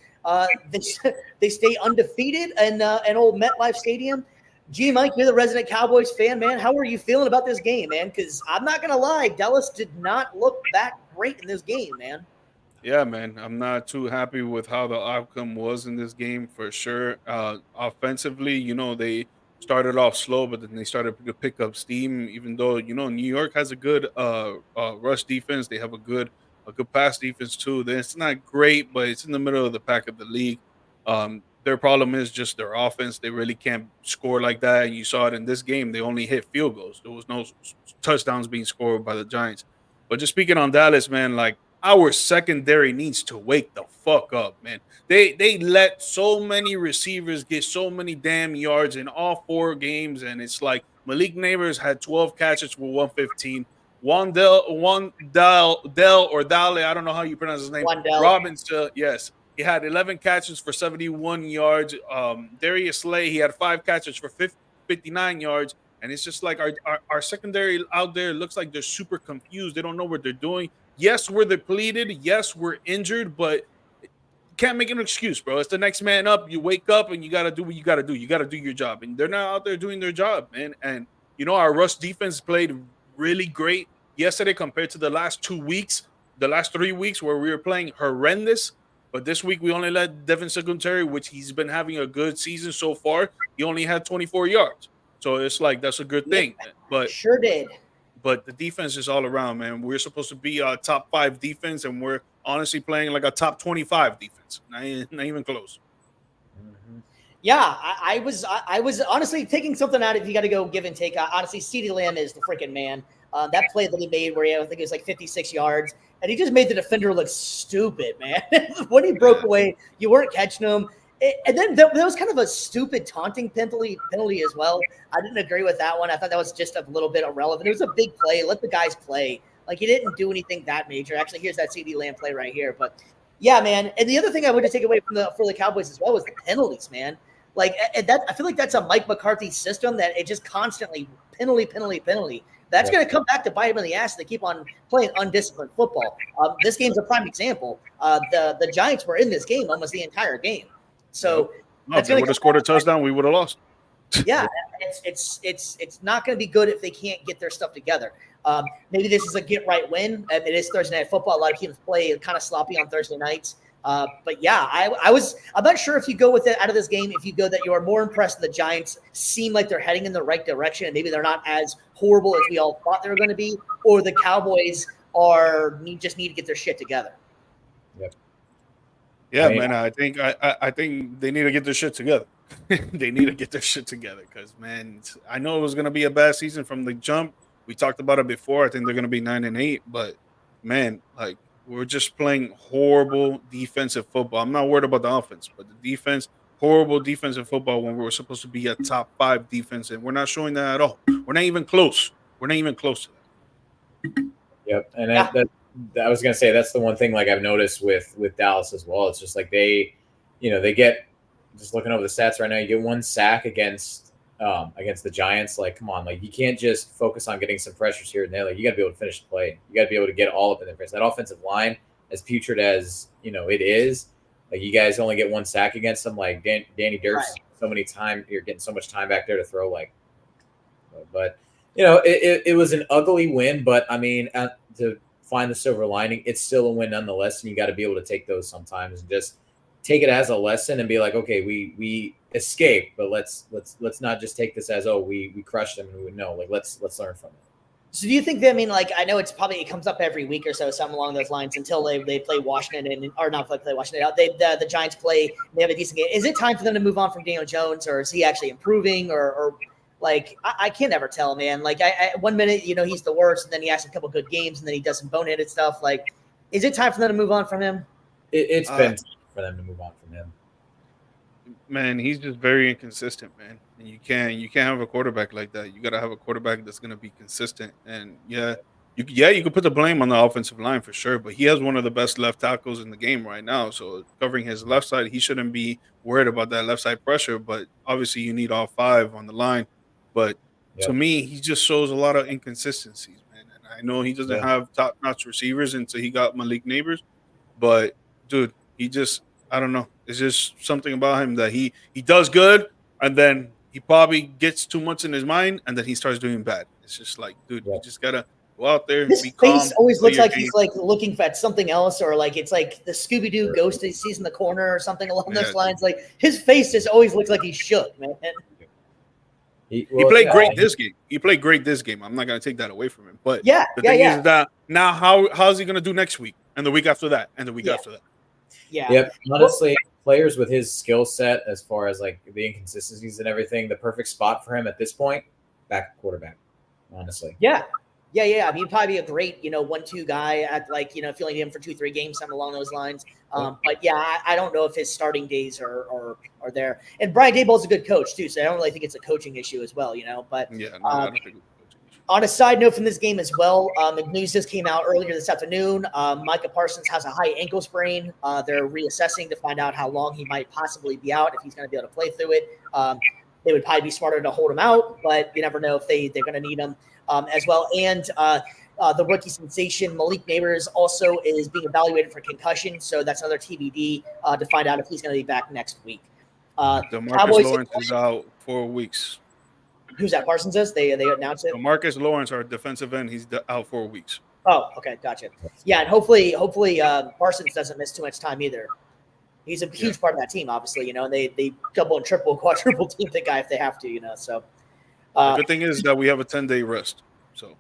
They stay undefeated in old MetLife Stadium. G, Mike, you're the resident Cowboys fan, man. How are you feeling about this game, man? Because I'm not going to lie, Dallas did not look that great in this game, man. Yeah, man. I'm not too happy with how the outcome was in this game for sure. Offensively, they started off slow, but then they started to pick up steam. Even though New York has a good rush defense, they have a good pass defense too. It's not great, but it's in the middle of the pack of the league. Their problem is just their offense. They really can't score like that, and you saw it in this game. They only hit field goals. There was no touchdowns being scored by the Giants. But just speaking on Dallas, man, like, our secondary needs to wake the fuck up, man. They let so many receivers get so many damn yards in all 4 games, and it's like Malik Neighbors had 12 catches for 115. Dell, I don't know how you pronounce his name. Wandell Robinson, yes. He had 11 catches for 71 yards. Darius Slay, he had 5 catches for 59 yards. And it's just like our secondary out there looks like they're super confused. They don't know what they're doing. Yes, we're depleted. Yes, we're injured, but can't make an excuse, bro. It's the next man up. You wake up and you got to do what you got to do. You got to do your job. And they're not out there doing their job, man. And, our rush defense played really great yesterday compared to the last 2 weeks, the last 3 weeks where we were playing horrendous. But this week we only let Devin Singletary, which he's been having a good season so far. He only had 24 yards. So it's like that's a good thing. But sure did. But the defense is all around, man. We're supposed to be a top 5 defense, and we're honestly playing like a top 25 defense. Not even close. Mm-hmm. Yeah, I was honestly taking something out. If you got to go give and take, honestly, CeeDee Lamb is the freaking man. That play that he made where I think it was like 56 yards, and he just made the defender look stupid, man. When he broke away, you weren't catching him. And then there was kind of a stupid taunting penalty as well. I didn't agree with that one. I thought that was just a little bit irrelevant. It was a big play. Let the guys play. Like, he didn't do anything that major. Actually, here's that CeeDee Lamb play right here. But, yeah, man. And the other thing I wanted to take away for the Cowboys as well was the penalties, man. Like, that I feel like that's a Mike McCarthy system that it just constantly penalty. That's going to come back to bite them in the ass if they keep on playing undisciplined football. This game's a prime example. The Giants were in this game almost the entire game. So if they would have scored a touchdown, we would have lost. Yeah, it's not going to be good if they can't get their stuff together. Maybe this is a get right win. It is Thursday night football. A lot of teams play kind of sloppy on Thursday nights. But yeah, I'm not sure if you go with it out of this game. If you go that you are more impressed, the Giants seem like they're heading in the right direction, and maybe they're not as horrible as we all thought they were going to be, or the Cowboys just need to get their shit together. Yep. Yeah, man. I think they need to get their shit together. They need to get their shit together because, man, I know it was going to be a bad season from the jump. We talked about it before. I think they're going to be 9-8, but man, like, we're just playing horrible defensive football. I'm not worried about the offense, but the defense, horrible defensive football when we were supposed to be a top 5 defense, and we're not showing that at all. We're not even close. We're not even close to that. Yep, and I was gonna say that's the one thing like I've noticed with Dallas as well. It's just like they get, just looking over the stats right now, you get 1 sack against the Giants. Like, come on, like, you can't just focus on getting some pressures here and there. Like, you got to be able to finish the play. You got to be able to get all up in their face. That offensive line, as putrid as it is, like, you guys only get 1 sack against them. Like, Danny Dirks, so many times you're getting so much time back there to throw. Like, but it was an ugly win. But I mean, to find the silver lining, it's still a win nonetheless, and you got to be able to take those sometimes and just take it as a lesson and be like, okay, we escaped, but let's not just take this as, oh, we crushed them, and let's learn from it. So do you think that, I mean, like, I know it comes up every week or so, something along those lines, until they play Washington or not play Washington out. The Giants play, they have a decent game. Is it time for them to move on from Daniel Jones, or is he actually improving, or like, I can't ever tell, man. Like, I 1 minute, he's the worst, and then he has a couple good games, and then he does some boneheaded stuff. Like, is it time for them to move on from him? It's been time for them to move on from him. Man, he's just very inconsistent, man. And you can't have a quarterback like that. You got to have a quarterback that's going to be consistent. And you could put the blame on the offensive line for sure, but he has one of the best left tackles in the game right now. So covering his left side, he shouldn't be worried about that left side pressure. But obviously, you need all five on the line. But to me, he just shows a lot of inconsistencies, man. And I know he doesn't have top-notch receivers until he got Malik Neighbors, but dude, I don't know. It's just something about him that he does good, and then he probably gets too much in his mind, and then he starts doing bad. It's just like, dude, you just gotta go out there. His be face calm, always looks like game. he's like looking at something else, or like it's like the Scooby-Doo ghost that he sees in the corner or something along those lines. Like his face just always looks like he's shook, man. He played great this game. He played great this game. I'm not gonna take that away from him. But the thing is that now how's he gonna do next week and the week after that and the week after that? Yeah. Yep. Honestly, players with his skill set, as far as like the inconsistencies and everything, the perfect spot for him at this point, back quarterback. Honestly. Yeah. I mean, he'd probably be a great, 1-2 guy at like, filling him for 2-3 games, something along those lines. But yeah, I don't know if his starting days are there. And Brian Daboll's a good coach too, so I don't really think it's a coaching issue as well, But I don't think it's a coaching issue. On a side note from this game as well, the news just came out earlier this afternoon. Micah Parsons has a high ankle sprain. They're reassessing to find out how long he might possibly be out, if he's going to be able to play through it. They would probably be smarter to hold him out, but you never know if they're going to need him as well. And the rookie sensation, Malik Neighbors, also is being evaluated for concussion, so that's another TBD to find out if he's going to be back next week. DeMarcus Lawrence is out 4 weeks. Who's that? Parsons is? They announced it? Marcus Lawrence, our defensive end, he's out 4 weeks. Oh, okay, gotcha. Yeah, and hopefully Parsons doesn't miss too much time either. He's a huge part of that team, obviously, and they double and triple, quadruple team the guy if they have to, so. The good thing is that we have a 10-day rest. So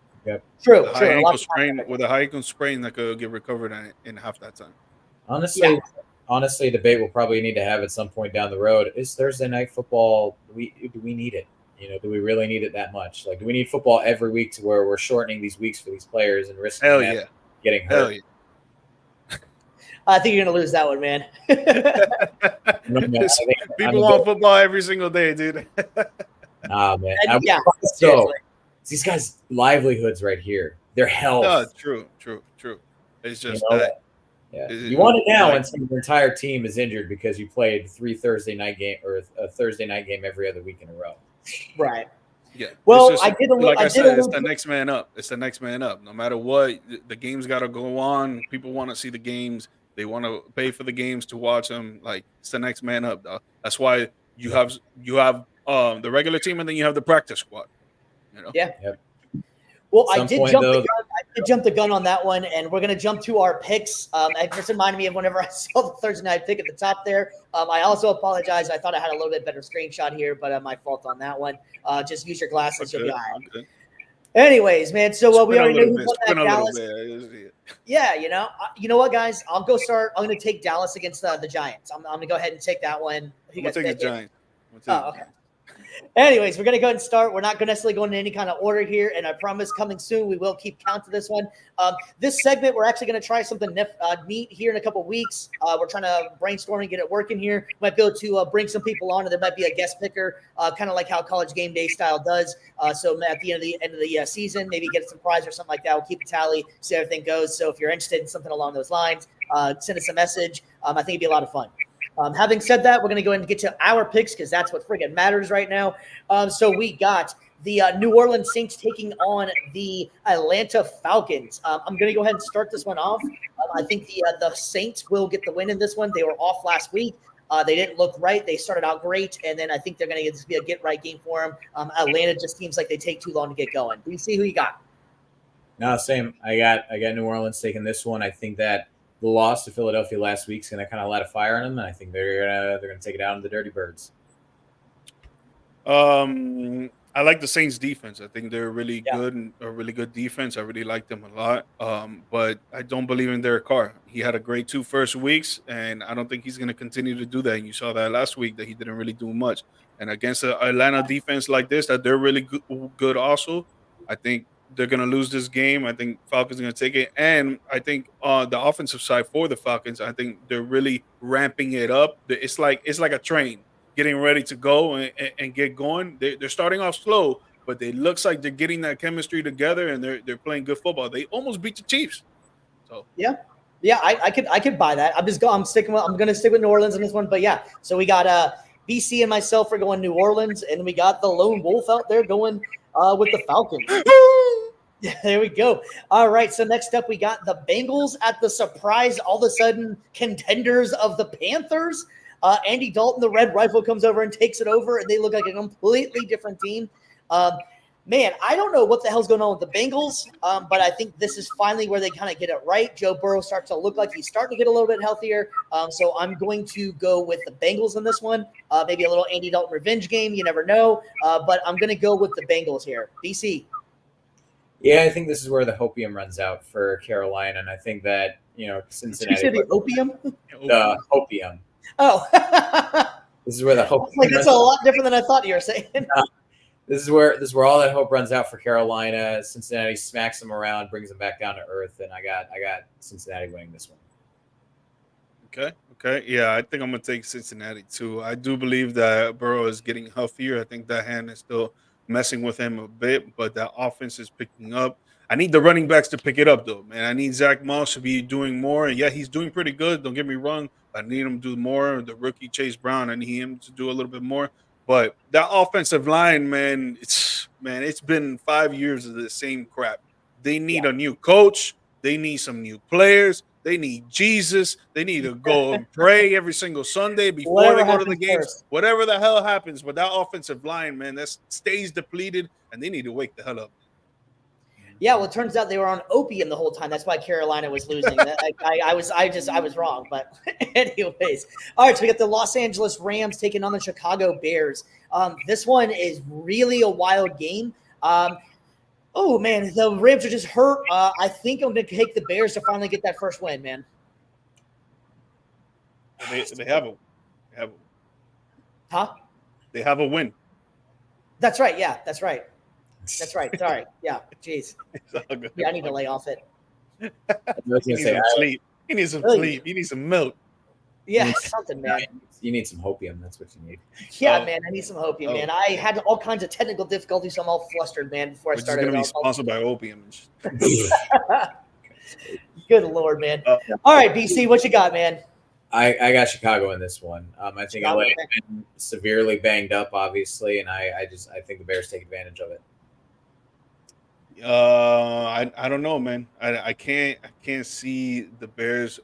True. With a high ankle sprain that could get recovered in half that time. Honestly, debate we'll probably need to have at some point down the road is Thursday night football. Do we need it? Do we really need it that much? Like, do we need football every week to where we're shortening these weeks for these players and risking getting hurt? Hell yeah. I think you're going to lose that one, man. People want football every single day, dude. Nah, man. Seriously. These guys' livelihoods right here. Their health. Oh, true. It's just that. Yeah. You want it now when your entire team is injured because you played 3 Thursday night game or a Thursday night game every other week in a row. Right. Yeah. Well, it's the next man up. It's the next man up. No matter what, the game's got to go on. People want to see the games. They want to pay for the games to watch them. Like, it's the next man up, dog. That's why you have the regular team and then you have the practice squad. Yeah. Yep. Well, I did jump the gun on that one, and we're going to jump to our picks. It just reminded me of whenever I saw the Thursday night pick at the top there. I also apologize. I thought I had a little bit better screenshot here, but my fault on that one. Just use your glasses. You'll be all right. Okay. Anyways, man, so we already know who won that Dallas. Yeah, you know what, guys? I'll go start. I'm going to take Dallas against the Giants. I'm going to go ahead and take that one. I'm going to take the Giants. Okay. Anyways, we're going to go ahead and start. We're not going to necessarily go into any kind of order here, and I promise coming soon we will keep count to this one. This segment, we're actually going to try something neat here in a couple weeks. We're trying to brainstorm and get it working here. Might be able to bring some people on, and there might be a guest picker, kind of like how College Game Day style does. So at the end of the season, maybe get some prize or something like that. We'll keep a tally, see how everything goes. So if you're interested in something along those lines, send us a message. I think it'd be a lot of fun. Having said that, we're going to go ahead and get to our picks because that's what friggin' matters right now. So we got the New Orleans Saints taking on the Atlanta Falcons. I'm going to go ahead and start this one off. I think the Saints will get the win in this one. They were off last week. They didn't look right. They started out great, and then I think they're going to be a get-right game for them. Atlanta just seems like they take too long to get going. Do you see who you got? No, same. I got New Orleans taking this one. I think that the loss to Philadelphia last week is going to kind of light a fire on them, and I think they're gonna take it out on the Dirty Birds. I like the Saints defense. I think they're really Yeah. good and a really good defense. I really like them a lot. But I don't believe in Derek Carr. He had a great 2 first weeks, and I don't think he's going to continue to do that. And you saw that last week that he didn't really do much. And against an Atlanta defense like this, that they're really good also, I think they're going to lose this game. I think Falcons are going to take it. And I think on the offensive side for the Falcons, I think they're really ramping it up. It's like a train getting ready to go and get going. They're starting off slow, but it looks like they're getting that chemistry together and they're playing good football. They almost beat the Chiefs. So yeah, I could buy that. I'm gonna stick with New Orleans in this one. But yeah, so we got BC and myself are going New Orleans, and we got the lone wolf out there going with the Falcons. Yeah, there we go. All right, so next up we got the Bengals at the surprise, all of a sudden contenders of the Panthers. Andy Dalton, the Red Rifle, comes over and takes it over, and they look like a completely different team. Man, I don't know what the hell's going on with the Bengals, but I think this is finally where they kind of get it right. Joe Burrow starts to look like he's starting to get a little bit healthier, so I'm going to go with the Bengals in this one. Maybe a little Andy Dalton revenge game. You never know, but I'm going to go with the Bengals here. BC. Yeah, I think this is where the hopium runs out for Carolina, and I think that Cincinnati. Did you say the opium? The hopium. Oh, this is where the hope. Like that's a lot different than I thought you were saying. This is where all that hope runs out for Carolina. Cincinnati smacks them around, brings them back down to earth, and I got Cincinnati winning this one. Okay. Yeah, I think I'm gonna take Cincinnati too. I do believe that Burrow is getting healthier. I think that hand is still messing with him a bit, but that offense is picking up. I need the running backs to pick it up, though, man. I need Zach Moss to be doing more. And, yeah, he's doing pretty good. Don't get me wrong. I need him to do more. The rookie Chase Brown, I need him to do a little bit more. But that offensive line, man, it's been 5 years of the same crap. They need a new coach. They need some new players. They need Jesus. They need to go and pray every single Sunday before they go to the games. First. Whatever the hell happens, but that offensive line, man, that stays depleted, and they need to wake the hell up. Yeah, well, it turns out they were on opium the whole time. That's why Carolina was losing. I was wrong. But anyways, all right. So we got the Los Angeles Rams taking on the Chicago Bears. This one is really a wild game. Oh man, the Rams are just hurt. I think I'm going to take the Bears to finally get that first win, man. They have a Huh? They have a win. That's right. Yeah, that's right. That's right. Sorry. Yeah. Jeez. Yeah, I need to lay off it. You need some sleep. You need some sleep. You need some milk. Yeah, something, man. You need some hopium. That's what you need. Yeah, man. I need some hopium, man. I had all kinds of technical difficulties, so I'm all flustered, man, before I started. We're going to be sponsored by opium. Good Lord, man. All right, BC, what you got, man? I got Chicago in this one. I think LA has been severely banged up, obviously, and I think the Bears take advantage of it. I don't know, man. I can't see the Bears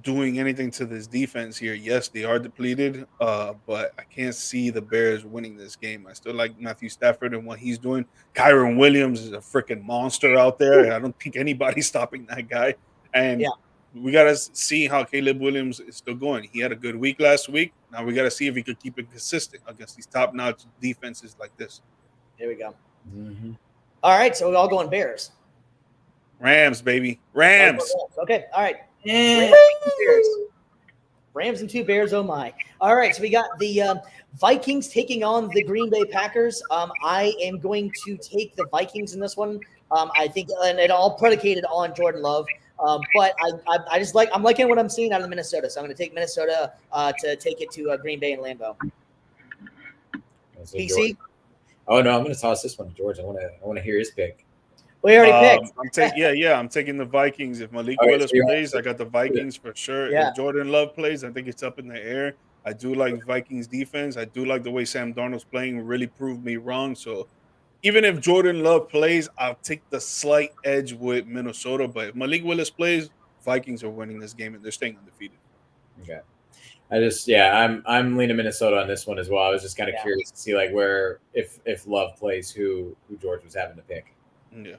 doing anything to this defense here. Yes, they are depleted, but I can't see the Bears winning this game. I still like Matthew Stafford and what he's doing. Kyron Williams is a freaking monster out there. I don't think anybody's stopping that guy. And we got to see how Caleb Williams is still going. He had a good week last week. Now we got to see if he could keep it consistent against these top-notch defenses like this. Here we go. Mm-hmm. All right, so we're all going Bears. Rams, baby. Rams. Okay, all right. Rams and 2 Bears, oh my. All right, so we got the Vikings taking on the Green Bay Packers. I am going to take the Vikings in this one. I think, and it all predicated on Jordan Love. But I'm liking what I'm seeing out of Minnesota, so I'm going to take Minnesota to take it to Green Bay and Lambeau. PC? Oh no, I'm going to toss this one to George. I want to hear his pick. We already picked. I'm taking the Vikings. If Malik Willis plays, I got the Vikings for sure. Yeah. If Jordan Love plays, I think it's up in the air. I do like Vikings defense. I do like the way Sam Darnold's playing. Really proved me wrong. So even if Jordan Love plays, I'll take the slight edge with Minnesota. But if Malik Willis plays, Vikings are winning this game and they're staying undefeated. Okay. I'm leaning Minnesota on this one as well. I was just kind of curious to see where if Love plays, who George was having to pick. Yeah.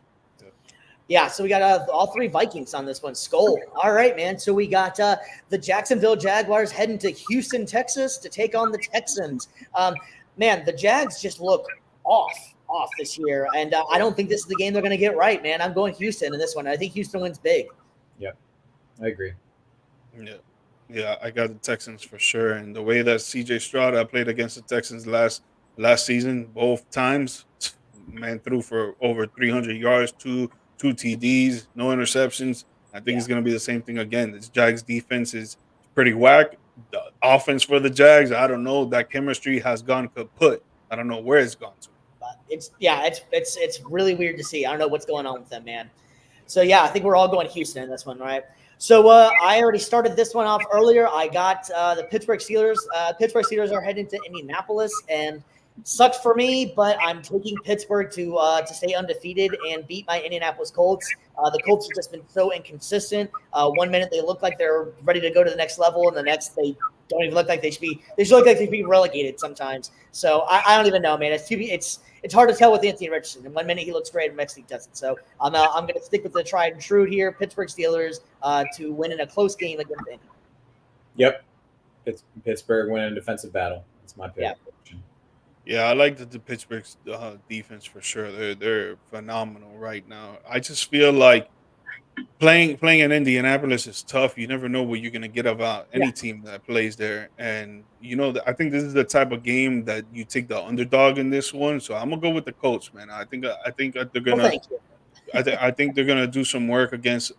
Yeah, so we got all 3 Vikings on this one. Skull. All right, man. So we got the Jacksonville Jaguars heading to Houston, Texas to take on the Texans. Man, the Jags just look off this year, and I don't think this is the game they're going to get right, man. I'm going Houston in this one. I think Houston wins big. Yep, I agree. Yeah, I got the Texans for sure. And the way that C.J. Stroud played against the Texans last season, both times, man, threw for over 300 yards, two TDs, no interceptions. I think it's going to be the same thing again. This Jags defense is pretty whack. The offense for the Jags, I don't know. That chemistry has gone kaput. I don't know where it's gone to. It's really weird to see. I don't know what's going on with them, man. So yeah, I think we're all going Houston in this one, right? So I already started this one off earlier. I got the Pittsburgh Steelers. Pittsburgh Steelers are heading to Indianapolis, and sucks for me, but I'm taking Pittsburgh to stay undefeated and beat my Indianapolis Colts. The Colts have just been so inconsistent. 1 minute they look like they're ready to go to the next level, and the next they don't even look like they should be. They should look like they should be relegated sometimes. So I don't even know, man. It's hard to tell with Anthony Richardson. In 1 minute he looks great, and next he doesn't. So I'm going to stick with the tried and true here. Pittsburgh Steelers to win in a close game against Indy. Yep, Pittsburgh win a defensive battle. That's my pick. Yeah. Yeah, I like the Pittsburgh defense for sure. They're phenomenal right now. I just feel like playing in Indianapolis is tough. You never know what you're going to get about any team that plays there. And I think this is the type of game that you take the underdog in this one. So I'm gonna go with the Colts, man. I think they're gonna. Thank you. I think they're gonna do some work against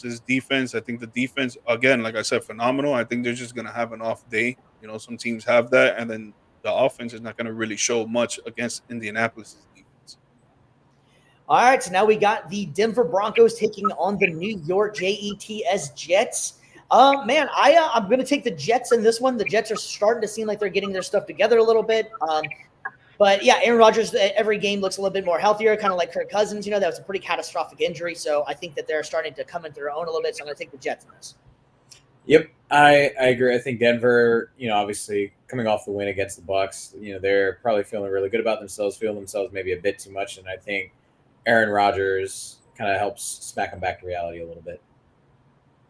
this defense. I think the defense, again, like I said, phenomenal. I think they're just gonna have an off day. Some teams have that, and then the offense is not gonna really show much against Indianapolis' defense. All right, so now we got the Denver Broncos taking on the New York Jets. Man, I'm going to take the Jets in this one. The Jets are starting to seem like they're getting their stuff together a little bit. But yeah, Aaron Rodgers, every game looks a little bit more healthier, kind of like Kirk Cousins. That was a pretty catastrophic injury. So I think that they're starting to come into their own a little bit. So I'm going to take the Jets in this. Yep, I agree. I think Denver, obviously coming off the win against the Bucs, they're probably feeling really good about themselves, feeling themselves maybe a bit too much. And I think Aaron Rodgers kind of helps smack them back to reality a little bit.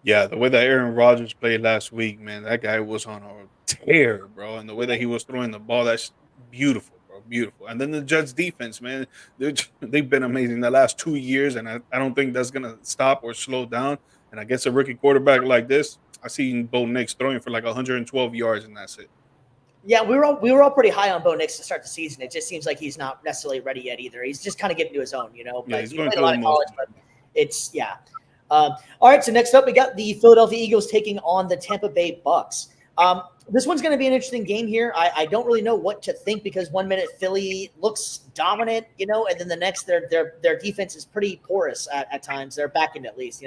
Yeah, the way that Aaron Rodgers played last week, man, that guy was on a tear, bro. And the way that he was throwing the ball, that's beautiful, bro, beautiful. And then the Jets defense, man, they've been amazing the last 2 years, and I don't think that's going to stop or slow down. And I guess a rookie quarterback like this, I seen Bo Nix throwing for like 112 yards, and that's it. Yeah, we were all pretty high on Bo Nix to start the season. It just seems like he's not necessarily ready yet either. He's just kind of getting to his own, Yeah, But he's he going played a through lot of college, emotion. but it's all right, so next up we got the Philadelphia Eagles taking on the Tampa Bay Bucks. This one's going to be an interesting game here. I don't really know what to think because 1 minute Philly looks dominant, and then the next their defense is pretty porous at times. They're backing at least,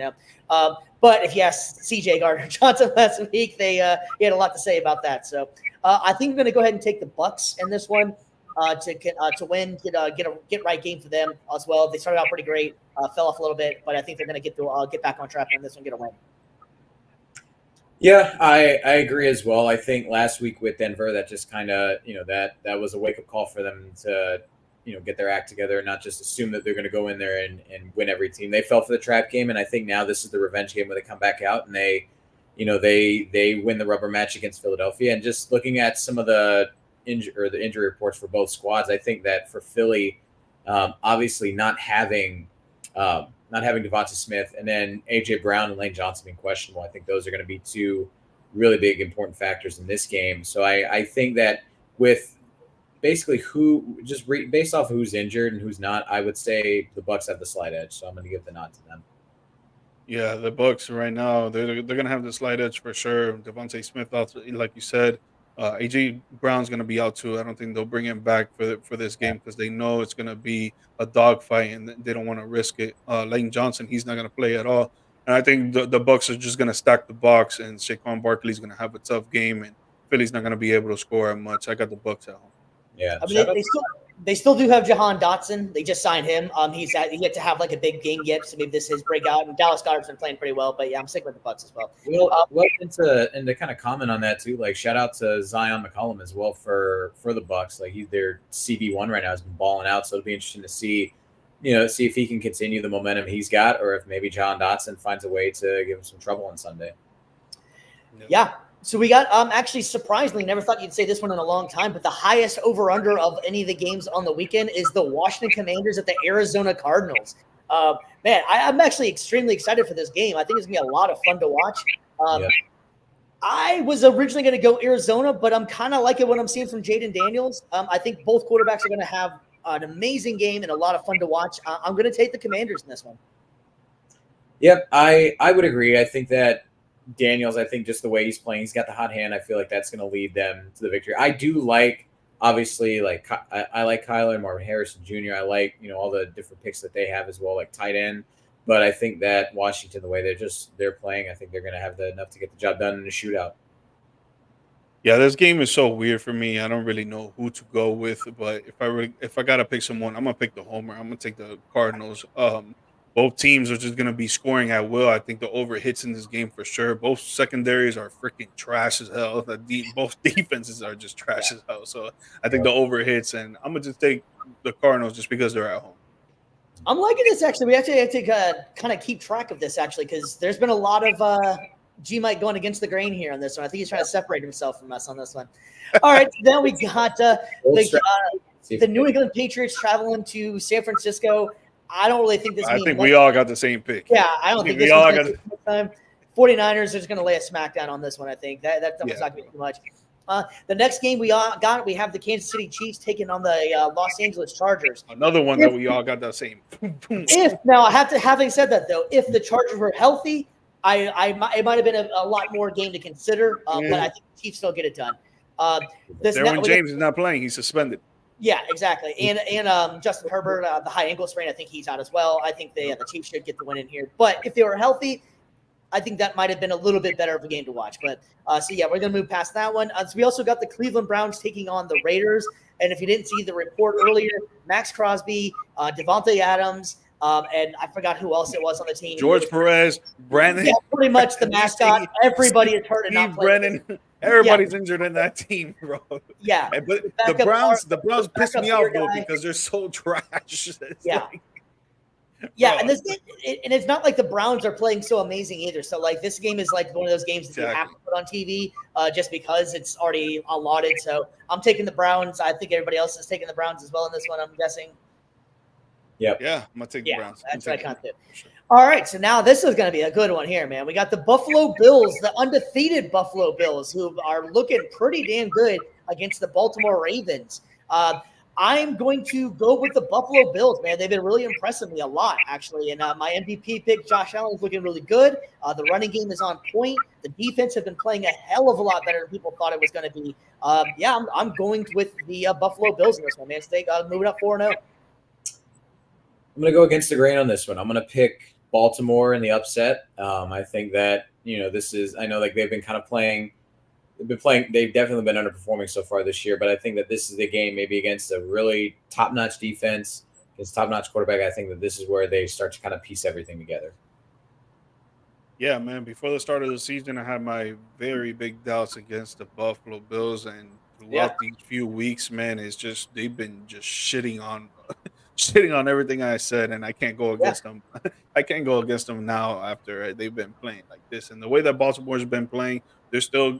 But if you ask CJ Gardner-Johnson last week, he had a lot to say about that. So I think I'm going to go ahead and take the Bucks in this one to win, get right game for them as well. They started out pretty great, fell off a little bit, but I think they're going to get back on track on this one, get a win. Yeah, I agree as well. I think last week with Denver, that just kind of, that was a wake-up call for them to, get their act together and not just assume that they're going to go in there and win every team. They fell for the trap game, and I think now this is the revenge game where they come back out and they win the rubber match against Philadelphia. And just looking at some of the injury reports for both squads, I think that for Philly, obviously not having Devonta Smith and then A.J. Brown and Lane Johnson being questionable, I think those are going to be two really big important factors in this game. So I think that with basically based off who's injured and who's not, I would say the Bucs have the slight edge. So I'm going to give the nod to them. Yeah, the Bucs right now, they're going to have the slight edge for sure. Devontae Smith, like you said. A.J. Brown's going to be out too. I don't think they'll bring him back for this game because they know it's going to be a dogfight and they don't want to risk it. Lane Johnson, he's not going to play at all. And I think the Bucs are just going to stack the box, and Saquon Barkley's going to have a tough game, and Philly's not going to be able to score much. I got the Bucs at home. Yeah, I mean, they still do have Jahan Dotson. They just signed him. He yet to have like a big game yet, so maybe this is his breakout. And Dallas Goedert's been playing pretty well, but yeah, I'm sticking with the Bucs as well. Well, and to kind of comment on that too, like shout out to Zion McCollum as well for the Bucs. Like he's their CB1 right now, has been balling out, so it'll be interesting to see see if he can continue the momentum he's got, or if maybe John Dotson finds a way to give him some trouble on Sunday. Yeah. So we got actually surprisingly, never thought you'd say this one in a long time, but the highest over-under of any of the games on the weekend is the Washington Commanders at the Arizona Cardinals. Man, I'm actually extremely excited for this game. I think it's going to be a lot of fun to watch. I was originally going to go Arizona, but I'm kind of liking what I'm seeing from Jaden Daniels. I think both quarterbacks are going to have an amazing game and a lot of fun to watch. I'm going to take the Commanders in this one. Yep, I would agree. I think that Daniels, I think just the way he's playing, he's got the hot hand. I feel like that's going to lead them to the victory. I do like, obviously, like I like Kyler and Marvin Harrison Jr. I like, all the different picks that they have as well, like tight end. But I think that Washington, the way they're playing, I think they're going to have enough to get the job done in a shootout. Yeah, this game is so weird for me. I don't really know who to go with, but if I gotta pick someone, I'm gonna pick the homer. I'm gonna take the Cardinals. Both teams are just gonna be scoring at will. I think the over hits in this game for sure. Both secondaries are freaking trash as hell. Both defenses are just trash as hell. So I think the over hits, and I'm gonna just take the Cardinals just because they're at home. I'm liking this actually. We actually have to kind of keep track of this actually because there's been a lot of G-Mike going against the grain here on this one. I think he's trying to separate himself from us on this one. All right, then we got the New England Patriots traveling to San Francisco. I don't really think this. I think we all got the same pick. Yeah, I don't think this one's going to take time. 49ers are just going to lay a smackdown on this one. I think that's not going to be too much. The next game we have the Kansas City Chiefs taking on the Los Angeles Chargers. Another one that we all got the same. Having said that though, if the Chargers were healthy, it might have been a lot more game to consider. But I think the Chiefs still get it done. Derwin James is not playing; he's suspended. Yeah, exactly. And Justin Herbert, the high ankle sprain, I think he's out as well. I think the Chiefs should get the win in here. But if they were healthy, I think that might have been a little bit better of a game to watch. But we're going to move past that one. So we also got the Cleveland Browns taking on the Raiders. And if you didn't see the report earlier, Max Crosby, Devontae Adams, and I forgot who else it was on the team. George Perez, Brandon. Yeah, pretty much the mascot. Everybody is hurt and not playing. Brennan. Everybody's injured in that team, bro. Yeah. But the Browns piss me off, though, because they're so trash. Yeah, and it's not like the Browns are playing so amazing either. So, this game is like one of those games that you have to put on TV just because it's already allotted. So, I'm taking the Browns. I think everybody else is taking the Browns as well in this one, I'm guessing. Yep. Yeah, I'm going to take the Browns. That's what I kind of do. All right, so now this is going to be a good one here, man. We got the Buffalo Bills, the undefeated Buffalo Bills, who are looking pretty damn good against the Baltimore Ravens. I'm going to go with the Buffalo Bills, man. They've been really impressing me a lot, actually. And my MVP pick, Josh Allen, is looking really good. The running game is on point. The defense have been playing a hell of a lot better than people thought it was going to be. I'm going with the Buffalo Bills in this one, man. So they moving up 4-0. I'm going to go against the grain on this one. I'm going to pick Baltimore in the upset. I think that, this is – I know they've been kind of playing – they've definitely been underperforming so far this year, but I think that this is the game maybe against a really top-notch defense, against top-notch quarterback. I think that this is where they start to kind of piece everything together. Yeah, man. Before the start of the season, I had my very big doubts against the Buffalo Bills, and throughout these few weeks, man, it's just they've been just shitting on everything I said, and I can't go against them. I can't go against them now after they've been playing like this, and the way that Baltimore's been playing, they're still.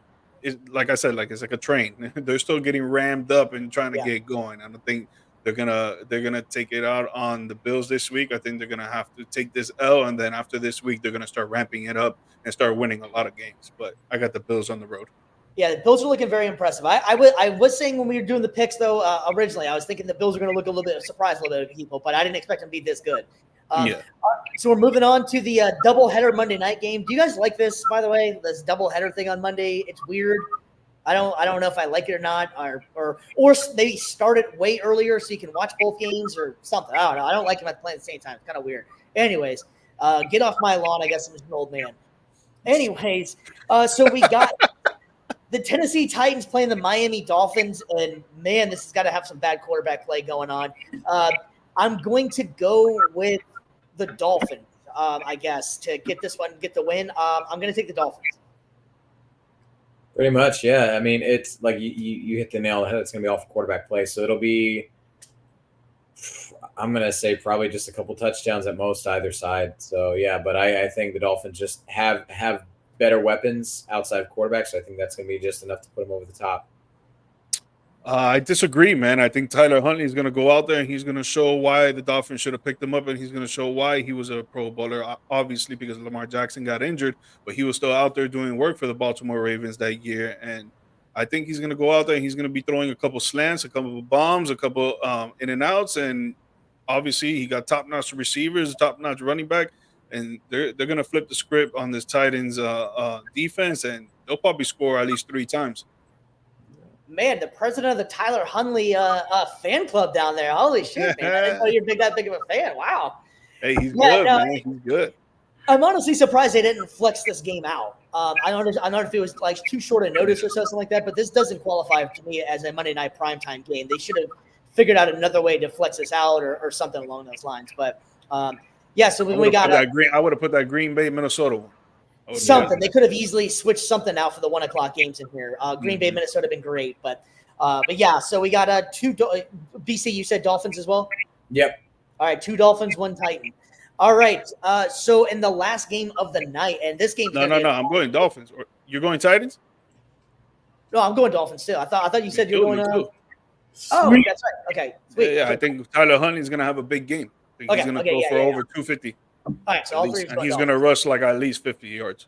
Like I said, it's like a train. They're still getting rammed up and trying to get going. I don't think they're gonna take it out on the Bills this week. I think they're gonna have to take this L, and then after this week, they're gonna start ramping it up and start winning a lot of games. But I got the Bills on the road. Yeah, the Bills are looking very impressive. I was saying when we were doing the picks though originally, I was thinking the Bills are going to look a little bit surprise a little bit of people, but I didn't expect them to be this good. So we're moving on to the doubleheader Monday night game. Do you guys like this, by the way? This doubleheader thing on Monday, it's weird. I don't know if I like it or not, or maybe start it way earlier so you can watch both games or something. I don't know. I don't like them playing at the same time. It's kind of weird. Anyways, get off my lawn. I guess I'm just an old man. Anyways, so we got the Tennessee Titans playing the Miami Dolphins, and man, this has got to have some bad quarterback play going on. I'm going to go with the Dolphins, I guess, to get this one, get the win. I'm going to take the Dolphins. Pretty much, yeah. I mean, it's like you hit the nail on the head. It's going to be all for quarterback play. So it'll be I'm going to say probably just a couple touchdowns at most either side. So, yeah, but I think the Dolphins just have better weapons outside of quarterbacks. So I think that's going to be just enough to put them over the top. I disagree, man. I think Tyler Huntley is going to go out there and he's going to show why the Dolphins should have picked him up, and he's going to show why he was a Pro Bowler. Obviously, because Lamar Jackson got injured, but he was still out there doing work for the Baltimore Ravens that year. And I think he's going to go out there and he's going to be throwing a couple slants, a couple of bombs, a couple in and outs. And obviously, he got top-notch receivers, top-notch running back, and they're going to flip the script on this Titans defense, and they'll probably score at least 3 times. Man, the president of the Tyler Huntley fan club down there. Holy shit, man. I didn't know you're that big of a fan. Wow. Hey, he's good, man. He's good. I'm honestly surprised they didn't flex this game out. I don't know if it was like too short a notice or something like that, but this doesn't qualify to me as a Monday night primetime game. They should have figured out another way to flex this out or something along those lines. But, yeah, so we got I would have put that Green Bay, Minnesota one. Something. They could have easily switched something out for the 1 o'clock games in here. Green Bay, Minnesota have been great. But yeah, so we got BC, you said Dolphins as well? Yep. All right, 2 Dolphins, 1 Titan. All right, so in the last game of the night, and this game. No, I'm going Dolphins. You're going Titans? No, I'm going Dolphins too. I thought you said you were going. Oh, Sweet. that's right. Okay, sweet. Yeah, I think Tyler Huntley's going to have a big game. I think he's going to go for over 250. All right, so all three. And he's going to rush like at least 50 yards.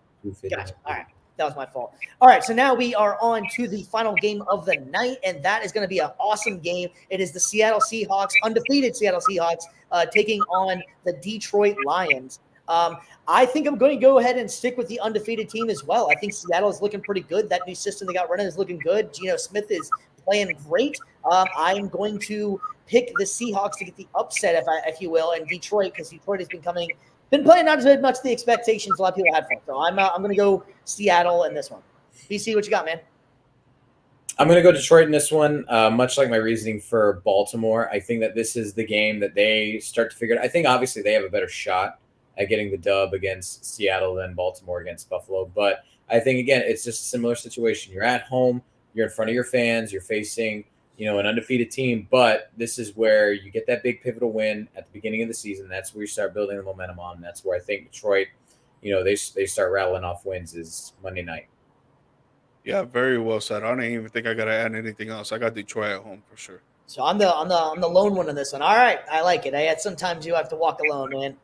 Gotcha. All right. That was my fault. All right, so now we are on to the final game of the night, and that is going to be an awesome game. It is the Seattle Seahawks, undefeated Seattle Seahawks, taking on the Detroit Lions. I think I'm going to go ahead and stick with the undefeated team as well. I think Seattle is looking pretty good. That new system they got running is looking good. Geno Smith is playing great. I'm going to pick the Seahawks to get the upset, if you will, in Detroit, because Detroit has been playing not as much the expectations a lot of people had for. So I'm going to go Seattle in this one. BC, what you got, man? I'm going to go Detroit in this one, much like my reasoning for Baltimore. I think that this is the game that they start to figure out. I think obviously they have a better shot at getting the dub against Seattle than Baltimore against Buffalo. But I think, again, it's just a similar situation. You're at home. You're in front of your fans. You're facing an undefeated team, but this is where you get that big pivotal win at the beginning of the season. That's where you start building the momentum on. That's where I think Detroit, they start rattling off wins is Monday night. Yeah, very well said. I don't even think I got to add anything else. I got Detroit at home for sure. So I'm the lone one on this one. All right, I like it. Sometimes you have to walk alone, man.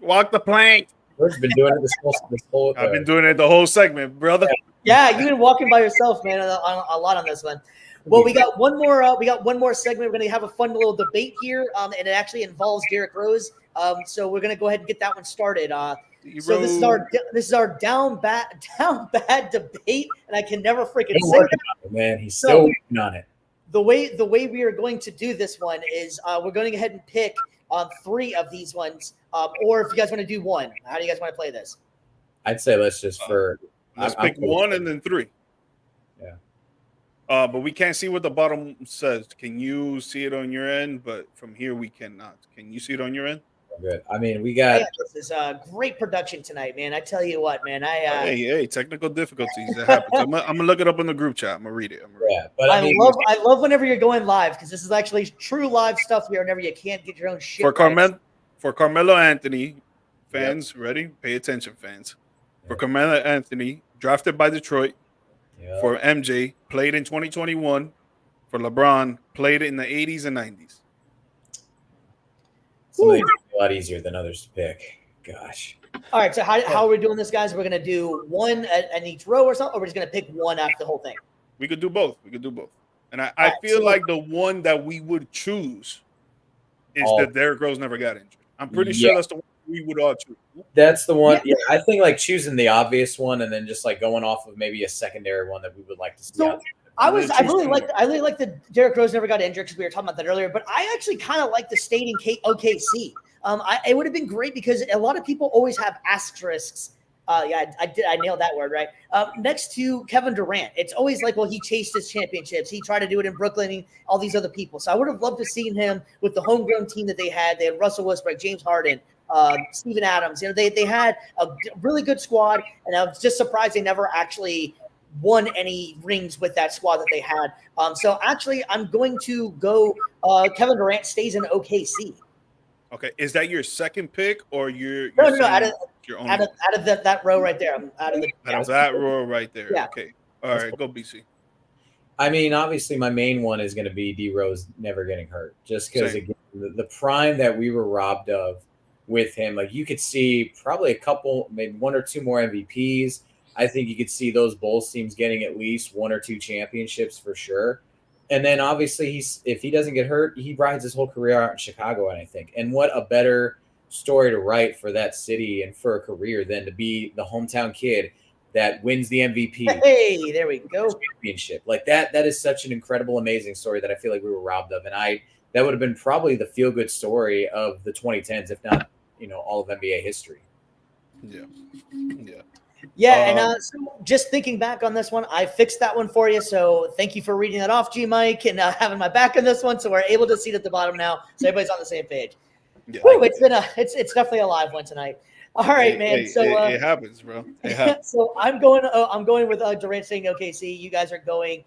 Walk the plank. We've been doing it this whole I've been doing it the whole segment, brother. Yeah, you've been walking by yourself, man, a lot on this one. Well, we got one more segment. We're going to have a fun little debate here, and it actually involves Derrick Rose. So we're going to go ahead and get that one started. So this is our down bad debate, and I can never freaking say that. Man, he's still working on it. The way we are going to do this one is we're going to go ahead and pick 3 of these ones, or if you guys want to do one. How do you guys want to play this? I'd say let's pick 1 and then 3. Yeah. But we can't see what the bottom says. Can you see it on your end? But from here, we cannot. Can you see it on your end? Good. I mean, we got. Yeah, this is a great production tonight, man. I tell you what, man. Hey, technical difficulties. That happens. I'm gonna look it up in the group chat. I'm gonna read it. Yeah, but I love whenever you're going live, because this is actually true live stuff here. Whenever you can't get your own shit. For Carmelo Anthony fans, ready? Pay attention, fans. Yeah. For Carmelo Anthony, drafted by Detroit. Yeah. For MJ, played in 2021. For LeBron, played in the 80s and 90s. Some of these are a lot easier than others to pick. Gosh. All right, so how are we doing this, guys? We're going to do one at each row or something, or we're just going to pick one after the whole thing? We could do both. And I feel like the one that we would choose is that Derrick Rose never got injured. I'm pretty sure that's the one we would all choose. That's the one. Yeah, I think like choosing the obvious one and then just like going off of maybe a secondary one that we would like to see. So I really like the Derrick Rose never got injured because we were talking about that earlier. But I actually kind of like the state in OKC. It would have been great because a lot of people always have asterisks. I nailed that word right. Next to Kevin Durant, it's always like, well, he chased his championships. He tried to do it in Brooklyn and all these other people. So I would have loved to seen him with the homegrown team that they had. They had Russell Westbrook, James Harden, Steven Adams. They had a really good squad, and I was just surprised they never actually won any rings with that squad that they had. So actually, I'm going to go. Kevin Durant stays in OKC. Okay, is that your second pick, or you're No. saying your only Out of that row right there. I'm out of the. out of that row right there? Yeah. Okay, all right, go BC. I mean, obviously, my main one is going to be D Rose never getting hurt, just because Same. again, the prime that we were robbed of with him, like you could see probably a couple, maybe one or two more MVPs. I think you could see those Bulls teams getting at least one or two championships for sure. And then obviously, if he doesn't get hurt, he rides his whole career out in Chicago, and I think. And what a better story to write for that city and for a career than to be the hometown kid that wins the MVP. Hey, there we go. Championship. Like that is such an incredible, amazing story that I feel like we were robbed of. And that would have been probably the feel-good story of the 2010s, if not, all of NBA history. Yeah, and so just thinking back on this one, I fixed that one for you. So thank you for reading that off, G Mike, and having my back on this one. So we're able to see it at the bottom now, so everybody's on the same page. Yeah. Whew, it's definitely a live one tonight. All right, man. Hey, so it happens, bro. It happens. So I'm going with Durant saying OKC. You guys are going.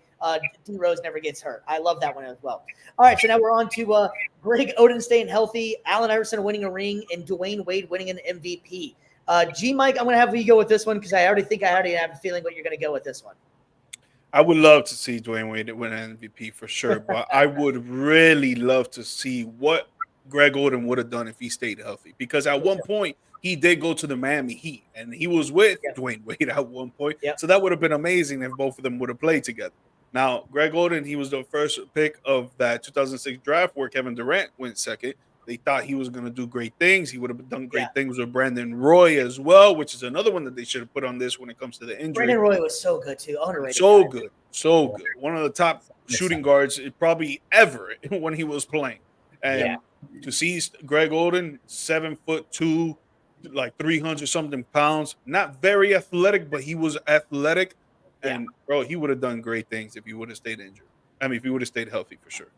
D Rose never gets hurt. I love that one as well. All right, so now we're on to Greg Oden staying healthy, Allen Iverson winning a ring, and Dwayne Wade winning an MVP. G Mike, I'm going to have you go with this one because I already have a feeling what you're going to go with this one. I would love to see Dwayne Wade win an MVP for sure, but I would really love to see what Greg Oden would have done if he stayed healthy. Because at one point, he did go to the Miami Heat, and he was with Dwayne Wade at one point. So that would have been amazing if both of them would have played together. Now, Greg Oden, he was the first pick of that 2006 draft where Kevin Durant went second. They thought he was going to do great things. He would have done great things with Brandon Roy as well, which is another one that they should have put on this when it comes to the injury. Brandon Roy was so good, too. Underrated. So good. One of the top shooting guards probably ever when he was playing. And to see Greg Oden, 7'2", like 300-something pounds, not very athletic, but he was athletic. And, bro, he would have done great things if he would have stayed injured. I mean, if he would have stayed healthy for sure.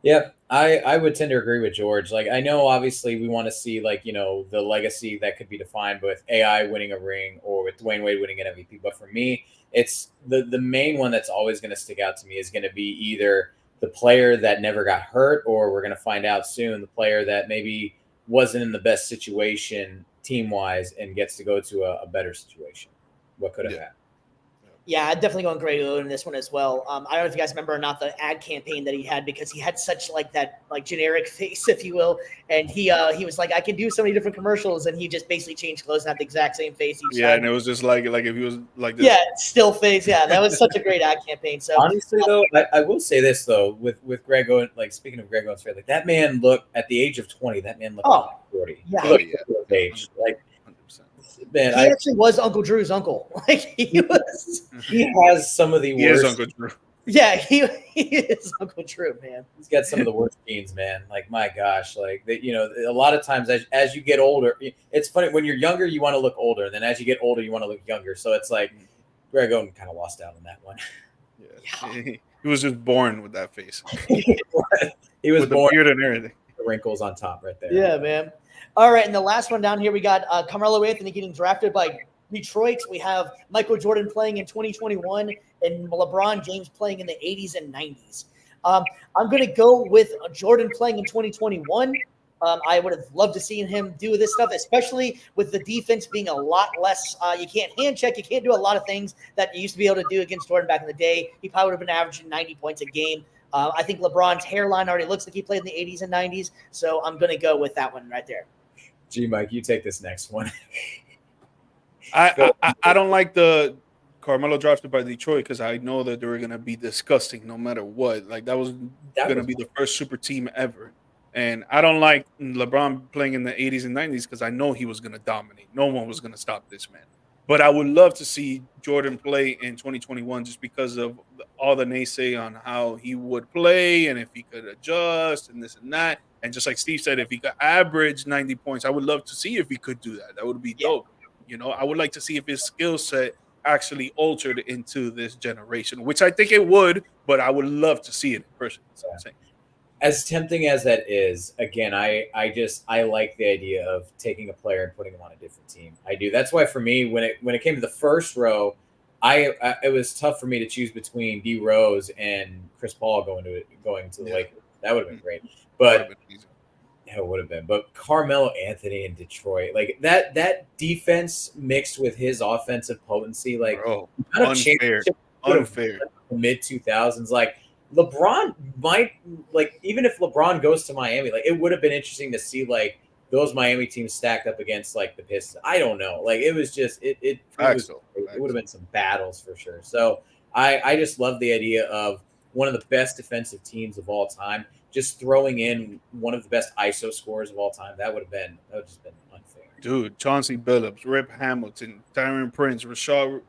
Yeah, I would tend to agree with George. Like, I know obviously we want to see the legacy that could be defined with AI winning a ring or with Dwayne Wade winning an MVP. But for me, it's the main one that's always going to stick out to me is going to be either the player that never got hurt, or we're going to find out soon, the player that maybe wasn't in the best situation team-wise and gets to go to a better situation. What could have happened? Yeah, I'm definitely going Greg Oden in this one as well. I don't know if you guys remember or not the ad campaign that he had, because he had such that generic face, if you will, and he was like, I can do so many different commercials, and he just basically changed clothes and had the exact same face each time. And it was just like if he was like this. Yeah, still face. Yeah, that was such a great ad campaign. So honestly, though, I will say this though with Greg Oden, speaking of Greg Oden's face, that man looked at the age of 20. That man looked like 40. Yeah, he looked age. Man, he actually was Uncle Drew's uncle. He was. He has some of the worst. He is Uncle Drew. Yeah, he is Uncle Drew, man. He's got some of the worst genes, man. My gosh, a lot of times as you get older, it's funny when you're younger, you want to look older, and then as you get older, you want to look younger. So it's like Greg Oden kind of lost out on that one. Yeah. He was just born with that face. He was with born the beard and everything. The wrinkles on top, right there. Yeah, man. All right, and the last one down here, we got Carmelo Anthony getting drafted by Detroit. We have Michael Jordan playing in 2021 and LeBron James playing in the 80s and 90s. I'm going to go with Jordan playing in 2021. I would have loved to see him do this stuff, especially with the defense being a lot less. You can't hand check. You can't do a lot of things that you used to be able to do against Jordan back in the day. He probably would have been averaging 90 points a game. I think LeBron's hairline already looks like he played in the 80s and 90s. So I'm going to go with that one right there. G Mike, you take this next one. I don't like the Carmelo drafted by Detroit because I know that they were going to be disgusting no matter what. That was going to be the first super team ever. And I don't like LeBron playing in the 80s and 90s because I know he was going to dominate. No one was going to stop this man. But I would love to see Jordan play in 2021 just because of all the naysay on how he would play and if he could adjust and this and that. And just like Steve said, if he could average 90 points, I would love to see if he could do that. That would be dope. I would like to see if his skill set actually altered into this generation, which I think it would, but I would love to see it in person. That's what I'm saying. As tempting as that is, again, I like the idea of taking a player and putting him on a different team. I do. That's why for me, when it came to the first row, it was tough for me to choose between D Rose and Chris Paul going to the Lakers. That would have been great, but it would have been. But Carmelo Anthony in Detroit, like that defense mixed with his offensive potency, like unfair. Mid 2000s, like LeBron might, like, even if LeBron goes to Miami, like it would have been interesting to see like those Miami teams stacked up against like the Pistons. I don't know, like it was just it would have been some battles for sure. So I just love the idea of one of the best defensive teams of all time just throwing in one of the best ISO scorers of all time. That would have just been unfair. Dude, Chauncey Billups, Rip Hamilton, Tyron Prince, Rasheed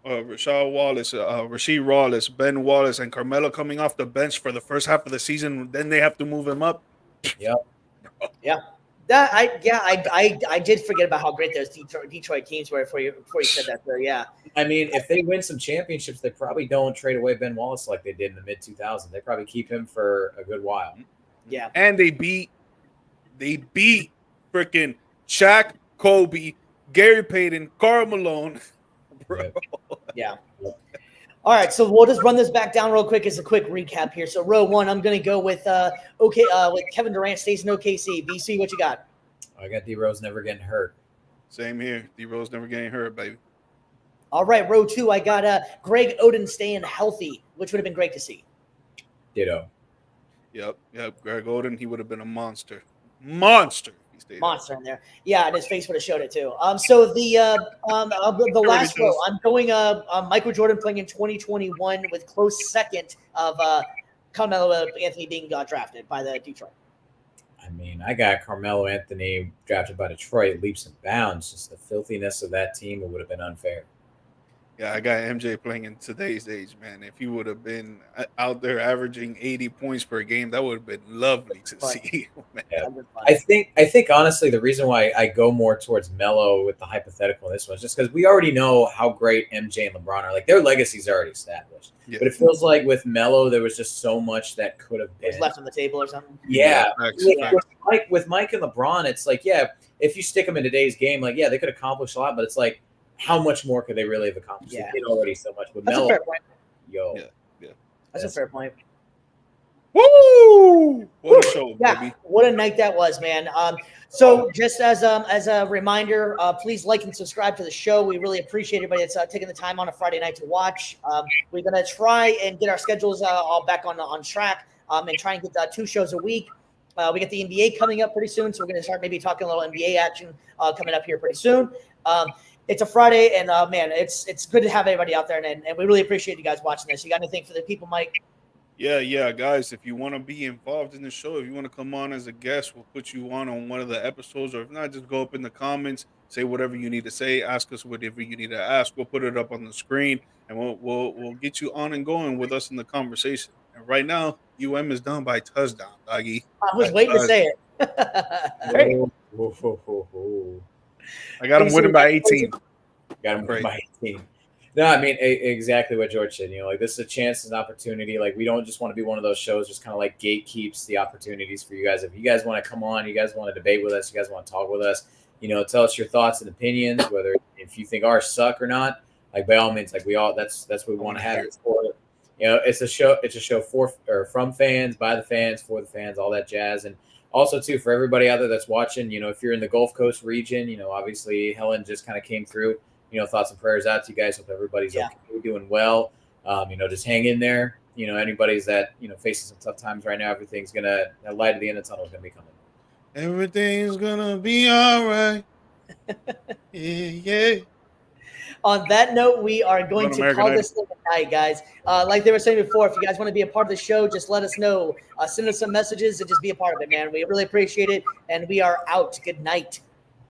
Wallace, Rasheed Wallace, Ben Wallace, and Carmelo coming off the bench for the first half of the season. Then they have to move him up. Yep. Yeah. I did forget about how great those Detroit teams were before you said that. So yeah. I mean, if they win some championships, they probably don't trade away Ben Wallace like they did in the mid 2000s. They probably keep him for a good while. Yeah. And they beat freaking Shaq, Kobe, Gary Payton, Karl Malone. Bro. Yeah. All right, so we'll just run this back down real quick as a quick recap here. So row one, I'm going to go with with Kevin Durant stays in OKC. BC, what you got? I got D Rose never getting hurt. Same here. D Rose never getting hurt, baby. All right, row two, I got Greg Oden staying healthy, which would have been great to see. Ditto. Yep. Greg Oden, he would have been a monster. Monster in there. Yeah, and his face would have showed it too. So the last row, I'm going Michael Jordan playing in 2021 with close second of Carmelo Anthony being drafted by the Detroit. I mean, I got Carmelo Anthony drafted by Detroit leaps and bounds. Just the filthiness of that team, it would have been unfair. Yeah, I got MJ playing in today's age, man. If he would have been out there averaging 80 points per game, that would have been lovely to see. Man. Yeah. I think honestly, the reason why I go more towards Melo with the hypothetical in this one is just because we already know how great MJ and LeBron are. Like their legacies are already established. Yeah. But it feels like with Melo, there was just so much that could have been left on the table or something. Yeah. With Mike and LeBron, it's like, yeah, if you stick them in today's game, like, yeah, they could accomplish a lot, but it's like, how much more could they really have accomplished? Yeah. They did already so much. With That's Melo, a fair point. Yeah. That's a fair point. Woo! What a show, baby. What a night that was, man. So just as a reminder, please like and subscribe to the show. We really appreciate everybody that's taking the time on a Friday night to watch. We're going to try and get our schedules all back on track and try and get 2 shows a week. We get the NBA coming up pretty soon, so we're going to start maybe talking a little NBA action coming up here pretty soon. It's a Friday, and man, it's good to have everybody out there, and we really appreciate you guys watching this. You got anything for the people, Mike? Yeah, guys, if you want to be involved in the show, if you want to come on as a guest, we'll put you on one of the episodes, or if not, just go up in the comments, say whatever you need to say, ask us whatever you need to ask. We'll put it up on the screen, and we'll get you on and going with us in the conversation. And right now, UM is done by touchdown, doggy. I was waiting to say it. Hey. I got him winning by 18. Got him winning by 18. No, I mean, exactly what George said. You know, like, this is a chance, an opportunity. Like, we don't just want to be one of those shows just kind of like gatekeeps the opportunities for you guys. If you guys want to come on, you guys want to debate with us, you guys want to talk with us, you know, tell us your thoughts and opinions, whether if you think ours suck or not. Like, by all means, like, that's what we want to have it for. You know, it's a show for or from fans, by the fans, for the fans, all that jazz. And also, too, for everybody out there that's watching, you know, if you're in the Gulf Coast region, you know, obviously Helen just kind of came through. You know, thoughts and prayers out to you guys. Hope everybody's okay, doing well. You know, just hang in there. You know, anybody's that, you know, facing some tough times right now, everything's that light at the end of the tunnel is gonna be coming. Everything's gonna be all right. Yeah. On that note, we are going to call this thing a night, guys. Like they were saying before, if you guys want to be a part of the show, just let us know. Send us some messages and just be a part of it, man. We really appreciate it, and we are out. Good night.